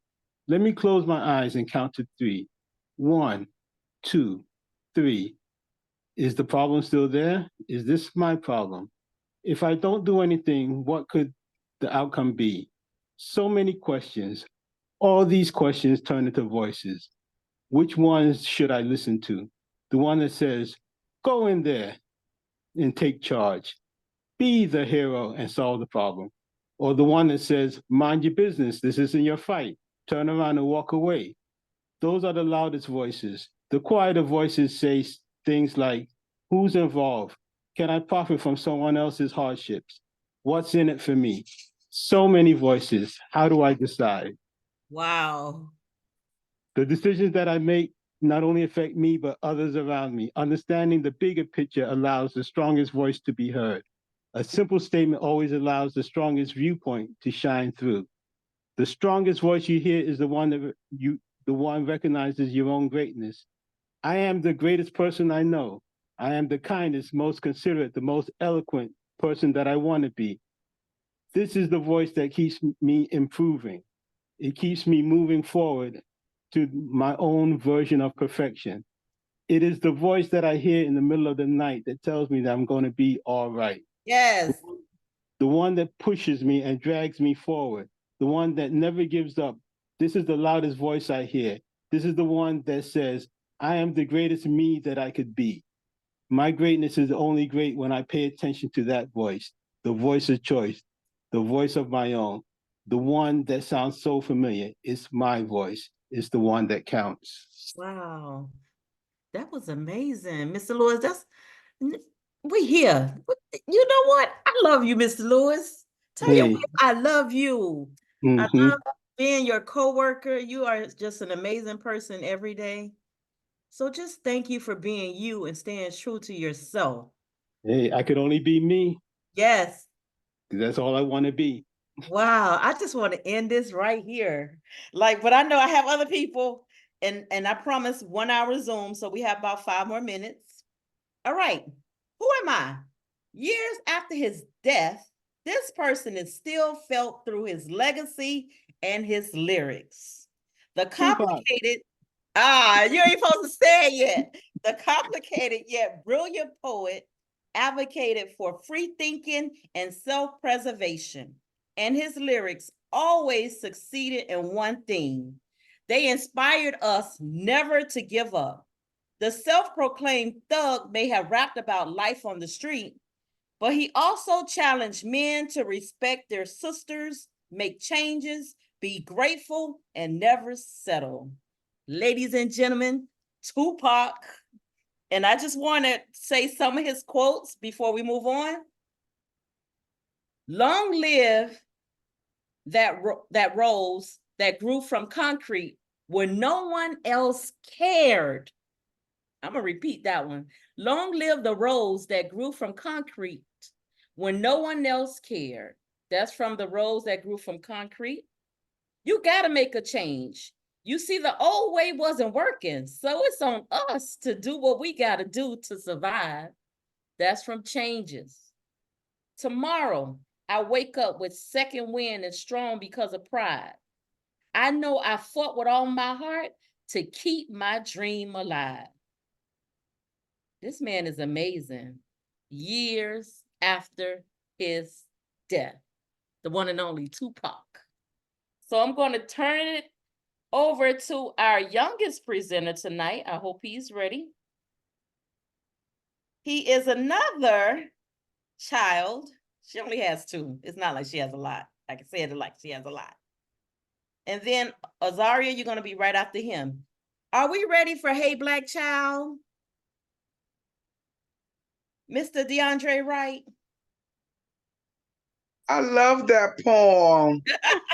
Let me close my eyes and count to 3. 1, 2, 3. Is the problem still there? Is this my problem? If I don't do anything, what could the outcome be? So many questions. All these questions turn into voices. Which ones should I listen to? The one that says, go in there and take charge. Be the hero and solve the problem. Or the one that says, mind your business. This isn't your fight. Turn around and walk away. Those are the loudest voices. The quieter voices say things like, who's involved? Can I profit from someone else's hardships? What's in it for me? So many voices. How do I decide? Wow. The decisions that I make not only affect me, but others around me. Understanding the bigger picture allows the strongest voice to be heard. A simple statement always allows the strongest viewpoint to shine through. The strongest voice you hear is the one recognizes your own greatness. I am the greatest person I know. I am the kindest, most considerate, the most eloquent person that I want to be. This is the voice that keeps me improving. It keeps me moving forward to my own version of perfection. It is the voice that I hear in the middle of the night that tells me that I'm going to be all right. Yes. The one that pushes me and drags me forward. The one that never gives up. This is the loudest voice I hear. This is the one that says, I am the greatest me that I could be. My greatness is only great when I pay attention to that voice, the voice of choice, the voice of my own, the one that sounds so familiar. It's my voice. It's the one that counts. Wow. That was amazing. Mr. Lewis, we here. You know what? I love you, Mr. Lewis. Tell your Hey. wife I love you. I Mhm. love being your coworker. You are just an amazing person every day. So just thank you for being you and staying true to yourself. Hey, I could only be me. Yes. That's all I want to be. Wow. I just want to end this right here. But I know I have other people and I promise 1 hour Zoom. So we have about 5 more minutes. All right. Who am I? Years after his death, this person is still felt through his legacy and his lyrics. The complicated, you ain't supposed to say it yet. The complicated yet brilliant poet advocated for free thinking and self-preservation, and his lyrics always succeeded in one thing. They inspired us never to give up. The self-proclaimed thug may have rapped about life on the street, but he also challenged men to respect their sisters, make changes, be grateful, and never settle. Ladies and gentlemen, Tupac. And I just want to say some of his quotes before we move on. Long live that rose that grew from concrete where no one else cared. I'm gonna repeat that one. Long live the rose that grew from concrete when no one else cared. That's from the rose that grew from concrete. You gotta make a change. You see, the old way wasn't working, so it's on us to do what we gotta do to survive. That's from changes. Tomorrow, I wake up with second wind and strong because of pride. I know I fought with all my heart to keep my dream alive. This man is amazing. Years after his death, the one and only Tupac. So I'm going to turn it over to our youngest presenter tonight. I hope he's ready. He is another child. She only has two. It's not like she has a lot. I can say it like she has a lot. And then Azaria, you're going to be right after him. Are we ready for Hey Black Child? Mr. DeAndre Wright? I love that poem.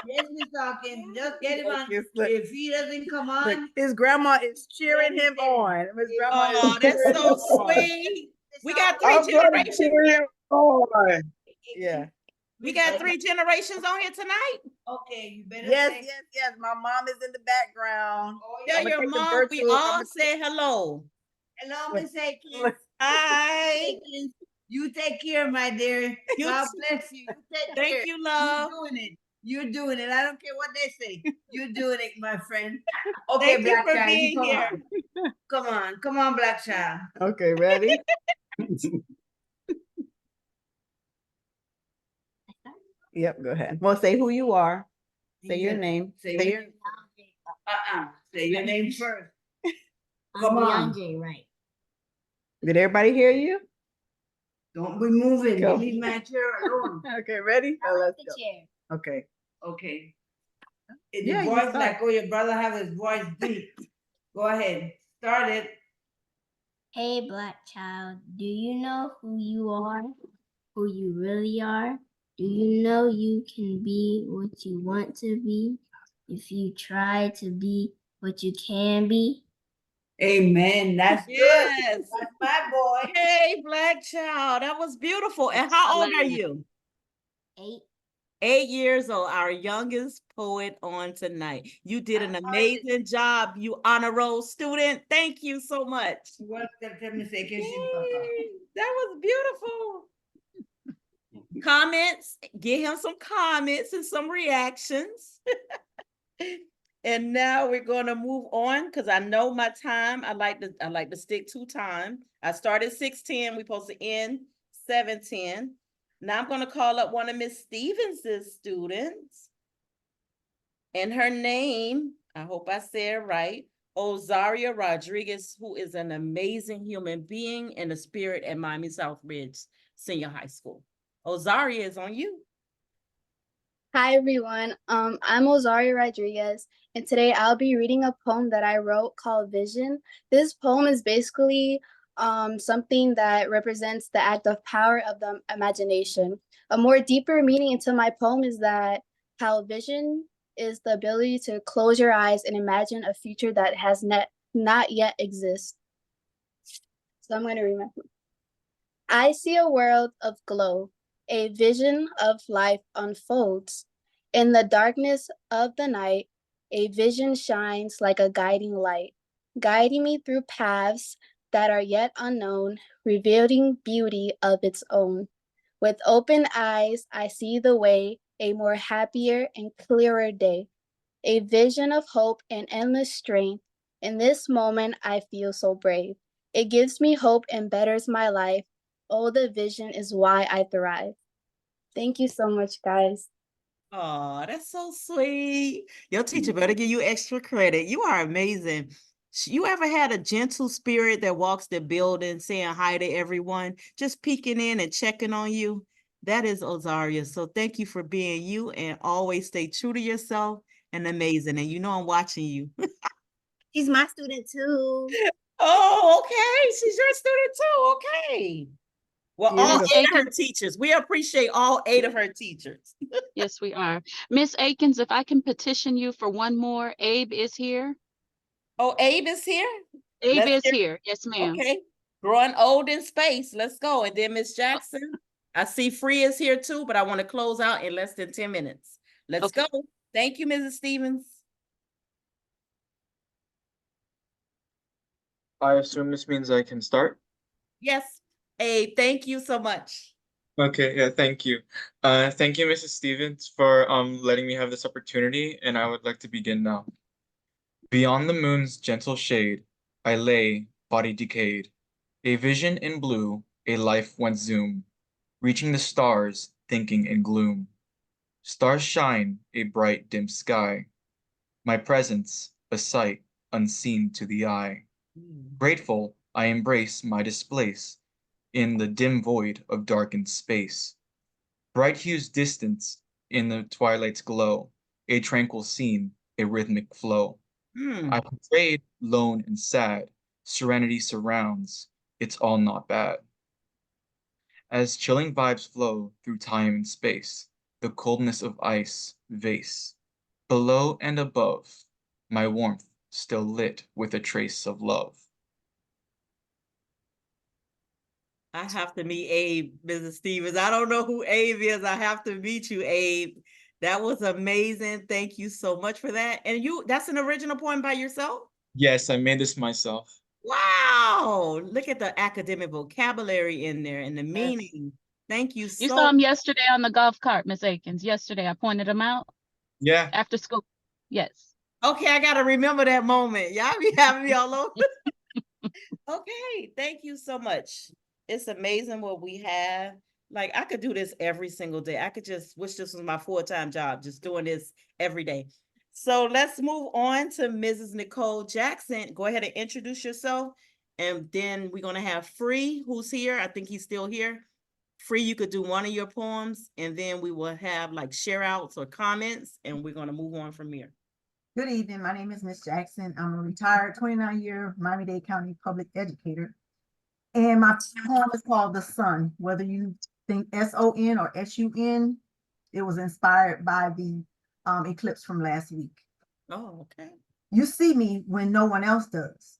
Yes, Miss Hawkins, just get him on. If he doesn't come Look, on, his grandma is cheering him on. His grandma is Oh, that's cheering so him on. sweet. We got 3 I'm gonna generations. cheer him on. Yeah. We got 3 generations on here tonight. okay, you better Yes, say, yes, yes. My mom is in the background. Tell I'ma your take the mom we virtual- all I'ma- say hello. hello, Miss Akins. Hi. Akins, you take care, my dear. You God too. bless you. You take Thank care. you, love. You're doing it. You're doing it. I don't care what they say. You're doing it, my friend. Okay, Thank you Black for Child, being come here. on. Come on, come on, Black Child. Okay, ready? Yep, go ahead. Well, say who you are. Say your name. Say your Say your name first. Come on. DeAndre Wright. Did everybody hear you? Don't be moving. Go. You leave my chair alone. Okay, ready? I Oh, like let's the go. chair. Okay. Okay. The Yeah, you voice start. like, oh, your brother have his voice deep. Go ahead. Start it. Hey, Black Child, do you know who you are? Who you really are? Do you know you can be what you want to be if you try to be what you can be? Amen. That's good. Yes. That's my boy. Hey, Black Child. That was beautiful. And how old are you? 8. 8 years old, our youngest poet on tonight. You did an amazing job, you honor roll student. Thank you so much. What tell me say, Yay, that was beautiful. Comments, give him some comments and some reactions. And now we're going to move on because I know my time. I like to stick to time. I started 6:10. We're supposed to end 7:10. Now I'm going to call up one of Miss Stevens's students. And her name, I hope I said it right, Ozaria Rodriguez, who is an amazing human being and a spirit at Miami Southridge Senior High School. Ozaria is on you. Hi everyone, I'm Ozaria Rodriguez, and today I'll be reading a poem that I wrote called Vision. This poem is basically something that represents the act of power of the imagination. A more deeper meaning into my poem is that how vision is the ability to close your eyes and imagine a future that has not yet exist. So I'm going to read my poem. I see a world of glow. A vision of life unfolds. In the darkness of the night, a vision shines like a guiding light, guiding me through paths that are yet unknown, revealing beauty of its own. With open eyes, I see the way, a more happier and clearer day, a vision of hope and endless strength. In this moment, I feel so brave. It gives me hope and betters my life. Oh, the vision is why I thrive. Thank you so much, guys. Oh, that's so sweet. Your teacher better give you extra credit. You are amazing. You ever had a gentle spirit that walks the building saying hi to everyone, just peeking in and checking on you? That is Ozaria. So thank you for being you and always stay true to yourself and amazing. And you know I'm watching you. She's my student too. Oh, okay. She's your student too. Okay. Well, all Miss 8 of her Akins, teachers. We appreciate all 8 of her teachers. yes, we are. Miss Akins, if I can petition you for one more, Abe is here. Oh, Abe is here? Abe Let's is hear. here. Yes, ma'am. Okay, growing old in space. Let's go. And then Miss Jackson, I see Free is here too, but I want to close out in less than 10 minutes. Let's Okay. go. Thank you, Mrs. Stevens. I assume this means I can start. Yes. Abe, thank you so much. Okay, yeah, thank you. Thank you, Mrs. Stevens, for letting me have this opportunity, and I would like to begin now. Beyond the moon's gentle shade, I lay, body decayed. A vision in blue, a life went zoom, reaching the stars, thinking in gloom. Stars shine, a bright dim sky. My presence, a sight unseen to the eye. Grateful, I embrace my displace in the dim void of darkened space. Bright hues distance in the twilight's glow, a tranquil scene, a rhythmic flow. I portrayed lone and sad, serenity surrounds, it's all not bad. As chilling vibes flow through time and space, the coldness of ice vase. Below and above, my warmth still lit with a trace of love. I have to meet Abe, Mrs. Stevens. I don't know who Abe is. I have to meet you, Abe. That was amazing. Thank you so much for that. And that's an original poem by yourself? Yes, I made this myself. Wow. Look at the academic vocabulary in there and the meaning. Thank you You so saw him yesterday on the golf cart, Miss Akins. Yesterday, I pointed him out. Yeah. After school. Yes. Okay, I gotta remember that moment. Y'all be having me all over. Okay, thank you so much. It's amazing what we have. Like, I could do this every single day. I could just wish this was my full-time job, just doing this every day. So let's move on to Mrs. Nicole Jackson. Go ahead and introduce yourself. And then we're gonna have Free, who's here. I think he's still here. Free, you could do one of your poems, and then we will have like share outs or comments, and we're gonna move on from here. Good evening. My name is Miss Jackson. I'm a retired 29-year Miami-Dade County public educator. And my poem is called The Sun. Whether you think S-O-N or S-U-N, it was inspired by the eclipse from last week. Oh, okay. You see me when no one else does.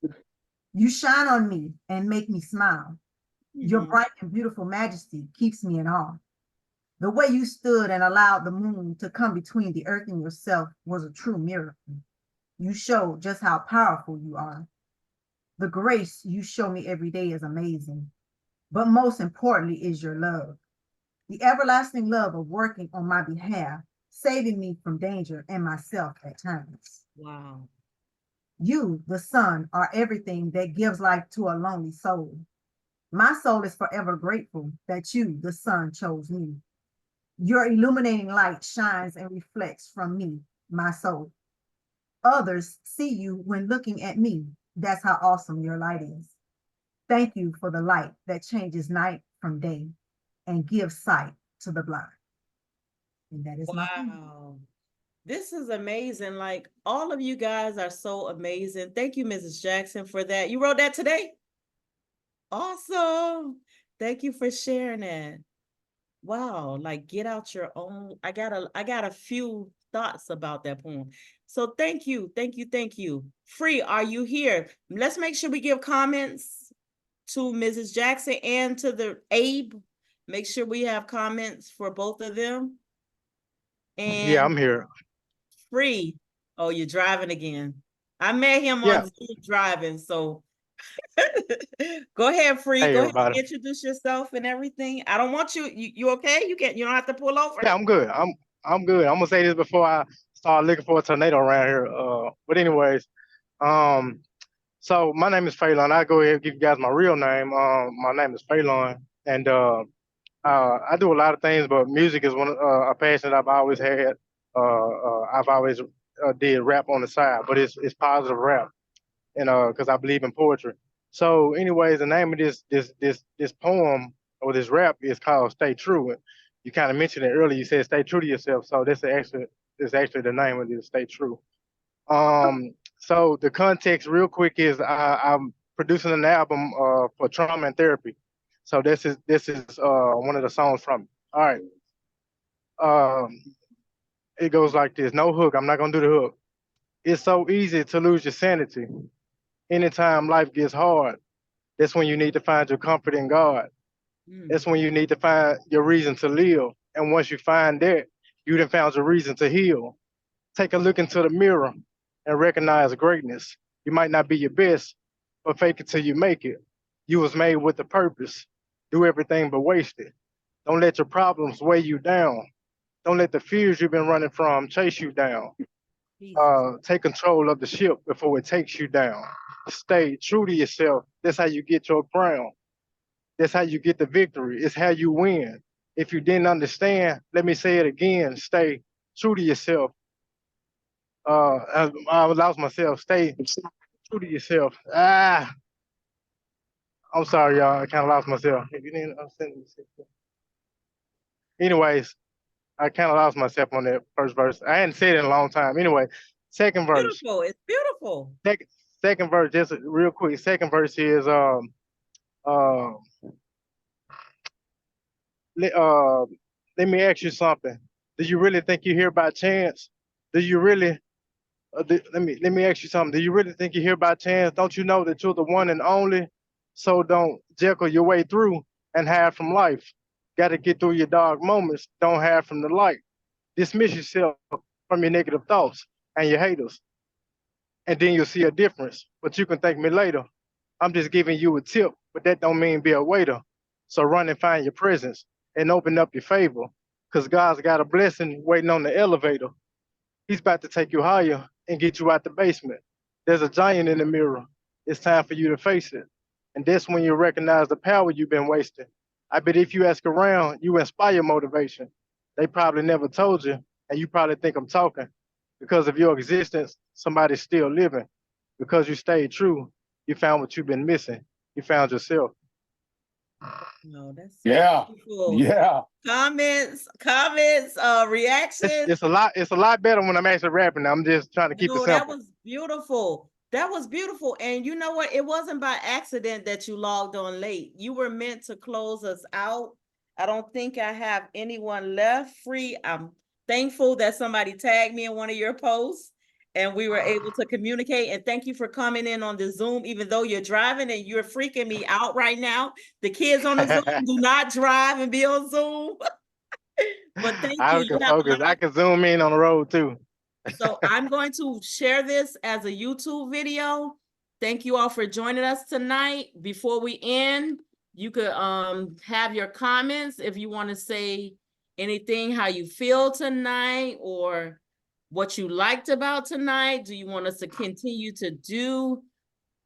You shine on me and make me smile. Your bright and beautiful majesty keeps me in awe. The way you stood and allowed the moon to come between the earth and yourself was a true miracle. You showed just how powerful you are. The grace you show me every day is amazing. But most importantly is your love. The everlasting love of working on my behalf, saving me from danger and myself at times. Wow. You, the sun, are everything that gives life to a lonely soul. My soul is forever grateful that you, the sun, chose me. Your illuminating light shines and reflects from me, my soul. Others see you when looking at me. That's how awesome your light is. Thank you for the light that changes night from day and gives sight to the blind. And that is my poem. Wow. This is amazing. Like, all of you guys are so amazing. Thank you, Mrs. Jackson, for that. You wrote that today? Awesome. Thank you for sharing that. Wow, like get out your own. I got a few thoughts about that poem. So thank you, thank you, thank you. Free, are you here? Let's make sure we give comments to Mrs. Jackson and to the Abe. Make sure we have comments for both of them. And yeah, I'm here. Free. Oh, you're driving again. I met him Yeah. on Zoom driving, so go ahead, Free. Hey, Go ahead and everybody. introduce yourself and everything. I don't want you okay? You don't have to pull over. Yeah, I'm good. I'm good. I'm gonna say this before I start looking for a tornado around here. But anyways, um, so my name is Phelan. I go ahead and give you guys my real name. My name is Phelan, and I do a lot of things, but music is one a passion I've always had. I've always did rap on the side, but it's positive rap, and because I believe in poetry. So, anyways, the name of this poem or this rap is called "Stay True." You kind of mentioned it earlier. You said "Stay true to yourself," so this is actually the name of it. Stay true. So the context, real quick, is I'm producing an album for trauma and therapy. So this is one of the songs from it. All right. It goes like this. No hook. I'm not gonna do the hook. It's so easy to lose your sanity. Anytime life gets hard, that's when you need to find your comfort in God. That's when you need to find your reason to live. And once you find that, you done found your reason to heal. Take a look into the mirror and recognize greatness. You might not be your best, but fake it till you make it. You was made with a purpose. Do everything but waste it. Don't let your problems weigh you down. Don't let the fears you've been running from chase you down. Take control of the ship before it takes you down. Stay true to yourself. That's how you get your crown. That's how you get the victory. It's how you win. If you didn't understand, let me say it again. Stay true to yourself. I lost myself. Stay true to yourself. I'm sorry, y'all. I kind of lost myself. If you didn't understand, anyways, I kind of lost myself on that first verse. I hadn't said it in a long time. Anyway, second verse. Beautiful. It's beautiful. Second verse, just real quick. Second verse is let me ask you something. Do you really think you're here by chance? Do you really? Let me ask you something. Do you really think you're here by chance? Don't you know that you're the one and only? So don't jekyll your way through and hide from life. Got to get through your dark moments. Don't hide from the light. Dismiss yourself from your negative thoughts and your haters, and then you'll see a difference. But you can thank me later. I'm just giving you a tip, but that don't mean be a waiter. So run and find your presence and open up your favor, because God's got a blessing waiting on the elevator. He's about to take you higher and get you out the basement. There's a giant in the mirror. It's time for you to face it. And that's when you recognize the power you've been wasting. I bet if you ask around, you inspire motivation. They probably never told you, and you probably think I'm talking. Because of your existence, somebody's still living. Because you stayed true, you found what you've been missing. You found yourself. No, that's Yeah. beautiful. Yeah. Comments, reactions. It's a lot better when I'm actually rapping. I'm just trying to keep it No, simple. that was beautiful. That was beautiful. And you know what? It wasn't by accident that you logged on late. You were meant to close us out. I don't think I have anyone left free. I'm thankful that somebody tagged me in one of your posts and we were able to communicate. And thank you for coming in on the Zoom, even though you're driving and you're freaking me out right now. The kids on the Zoom do not drive and be on Zoom. But thank you. I can focus. I can zoom in on the road too. So I'm going to share this as a YouTube video. Thank you all for joining us tonight. Before we end, you could have your comments if you want to say anything, how you feel tonight or what you liked about tonight. Do you want us to continue to do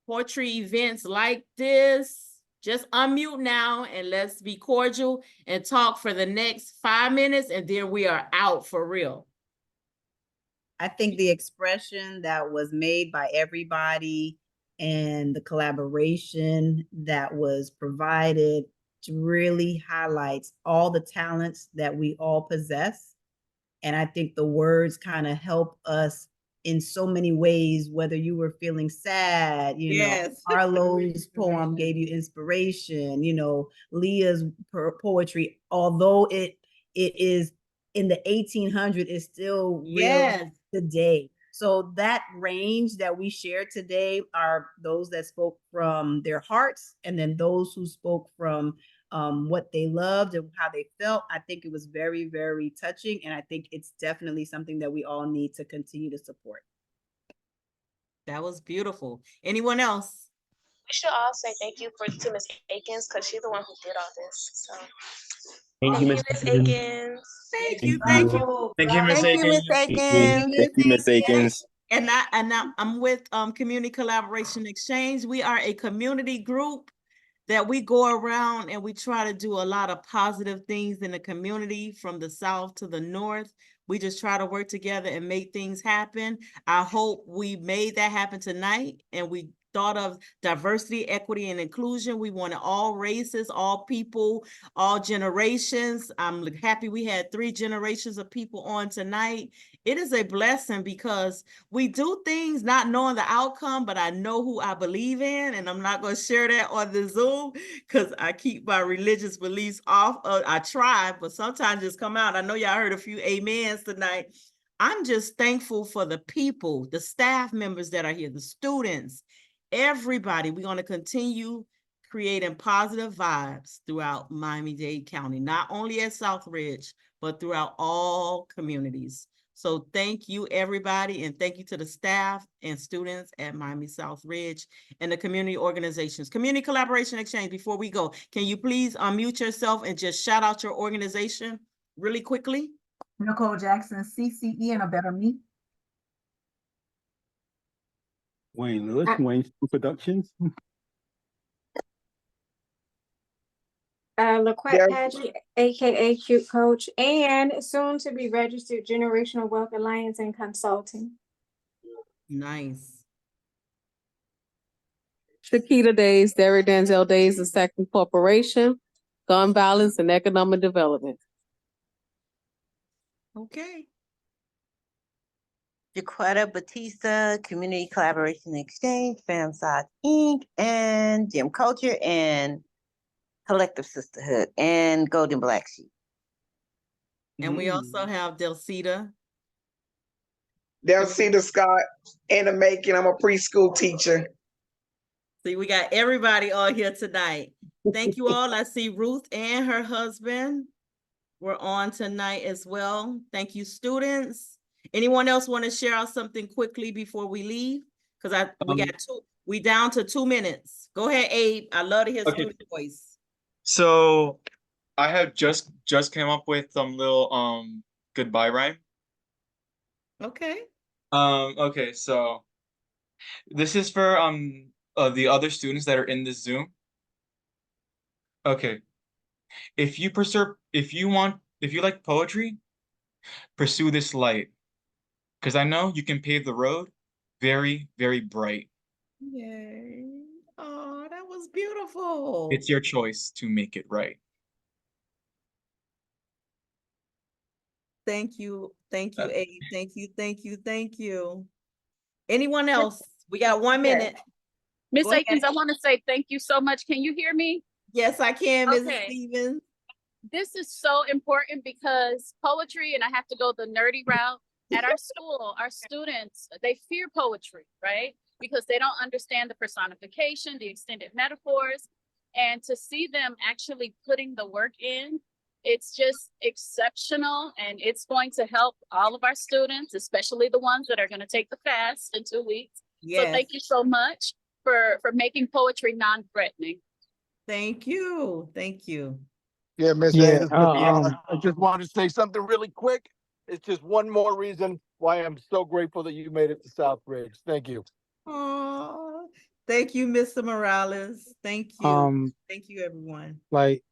poetry events like this? Just unmute now and let's be cordial and talk for the next 5 minutes and then we are out for real. I think the expression that was made by everybody and the collaboration that was provided really highlights all the talents that we all possess. And I think the words kind of help us in so many ways, whether you were feeling sad, Yes. Arlo's poem gave you inspiration, Leah's poetry, although it is in the 1800s, is still real today. So that range that we shared today are those that spoke from their hearts, and then those who spoke from what they loved and how they felt. I think it was very, very touching. And I think it's definitely something that we all need to continue to support. That was beautiful. Anyone else? We should all say thank you to Miss Akins because she's the one who did all this. So Thank you, Miss Miss Akins. Thank you, thank you. Thank you, Miss Thank you, Miss Akins. Akins. Thank you, Miss Akins. And I'm with Community Collaboration Exchange. We are a community group that we go around and we try to do a lot of positive things in the community from the South to the North. We just try to work together and make things happen. I hope we made that happen tonight and we thought of diversity, equity, and inclusion. We wanted all races, all people, all generations. I'm happy we had 3 generations of people on tonight. It is a blessing because we do things not knowing the outcome, but I know who I believe in, and I'm not going to share that on the Zoom because I keep my religious beliefs off. I try, but sometimes just come out. I know y'all heard a few amens tonight. I'm just thankful for the people, the staff members that are here, the students, everybody, we're going to continue creating positive vibes throughout Miami-Dade County, not only at Southridge, but throughout all communities. So thank you, everybody, and thank you to the staff and students at Miami Southridge and the community organizations. Community Collaboration Exchange, before we go, can you please unmute yourself and just shout out your organization really quickly? Nicole Jackson, CCE, and A Better Me. Wayne Lewis, Wayne Productions. LaQuette Paget, aka Cute Coach, and soon to be registered Generational Wealth Alliance and Consulting. Nice. Shakita Days, Derek Denzel Days, the Second Corporation, Gun Violence and Economic Development. Okay. Jaquetta Batista, Community Collaboration Exchange, FAMSOC Inc., and Gym Culture and Collective Sisterhood and Golden Black Sheep. And we also have Delcita. Delcita Scott in the making. I'm a preschool teacher. See, we got everybody all here tonight. Thank you all. I see Ruth and her husband were on tonight as well. Thank you, students. Anyone else want to share out something quickly before we leave? Because we down to 2 minutes. Go ahead, Abe. I love to hear student voice. So I have just came up with some little goodbye rhyme. Okay. Okay, so this is for the other students that are in this Zoom. Okay. If you like poetry, pursue this light. Because I know you can pave the road very, very bright. Yay. Oh, that was beautiful. It's your choice to make it right. Thank you. Thank you, Abe. Thank you. Thank you. Thank you. Anyone else? We got 1 minute. Miss Go ahead. Akins, I want to say thank you so much. Can you hear me? Yes, I can, Mrs. Okay. Stevens. This is so important because poetry, and I have to go the nerdy route, at our school, our students, they fear poetry, right? Because they don't understand the personification, the extended metaphors, and to see them actually putting the work in, it's just exceptional, and it's going to help all of our students, especially the ones that are going to take the fast in 2 weeks. Yes. So thank you so much for making poetry non-threatening. Thank you. Thank you. Yeah, Miss Yeah, Angus, I just wanted to say something really quick. It's just one more reason why I'm so grateful that you made it to Southridge. Thank you. Oh, thank you, Mr. Morales. Thank you. Thank you, everyone. Like,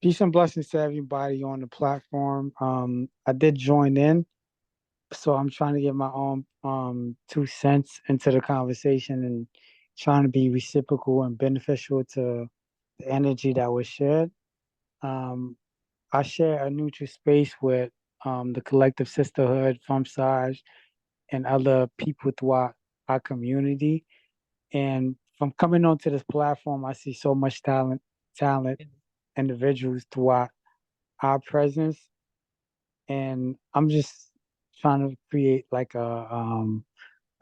peace and blessings to everybody on the platform. I did join in, so I'm trying to get my own 2 cents into the conversation and trying to be reciprocal and beneficial to the energy that was shared. I share a neutral space with the collective sisterhood, FAMSOC, and other people throughout our community. And from coming onto this platform, I see so much talent individuals throughout our presence. And I'm just trying to create like a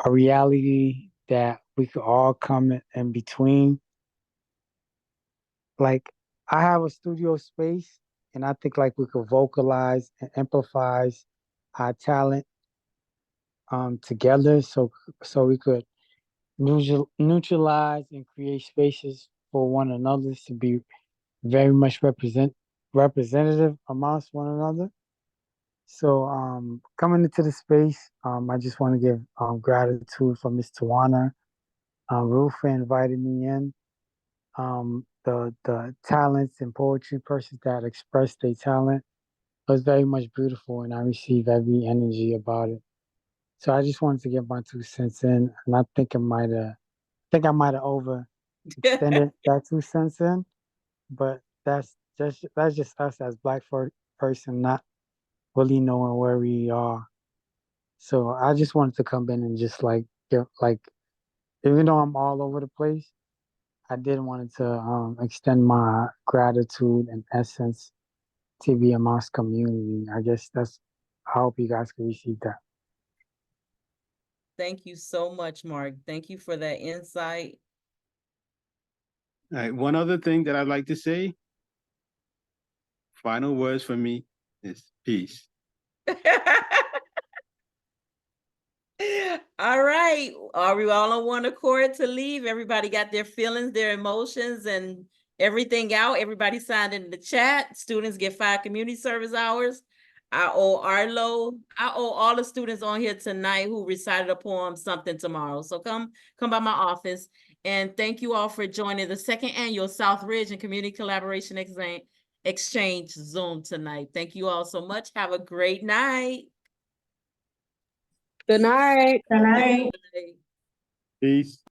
reality that we could all come in between. Like, I have a studio space, and I think like we could vocalize and amplify our talent together, so we could neutralize and create spaces for one another to be very much representative amongst one another. So coming into the space, I just want to give gratitude for Miss Tawana, Ruth for inviting me in. The talents and poetry persons that express their talent was very much beautiful, and I received every energy about it. So I just wanted to get my 2 cents in, and I think I might have overextended that 2 cents in, but that's just us as Black person not really knowing where we are. So I just wanted to come in and just like give like, even though I'm all over the place, I did wanted to extend my gratitude and essence to be amongst community. I guess I hope you guys can receive that. Thank you so much, Mark. Thank you for that insight. All right, one other thing that I'd like to say, final words for me is peace. All right. Are we all on one accord to leave? Everybody got their feelings, their emotions, and everything out. Everybody signed in the chat. Students get 5 community service hours. I owe all the students on here tonight who recited a poem something tomorrow. So come by my office. And thank you all for joining the 2nd annual Southridge and Community Collaboration Exchange Zoom tonight. Thank you all so much. Have a great night. Good night. Good night. Peace.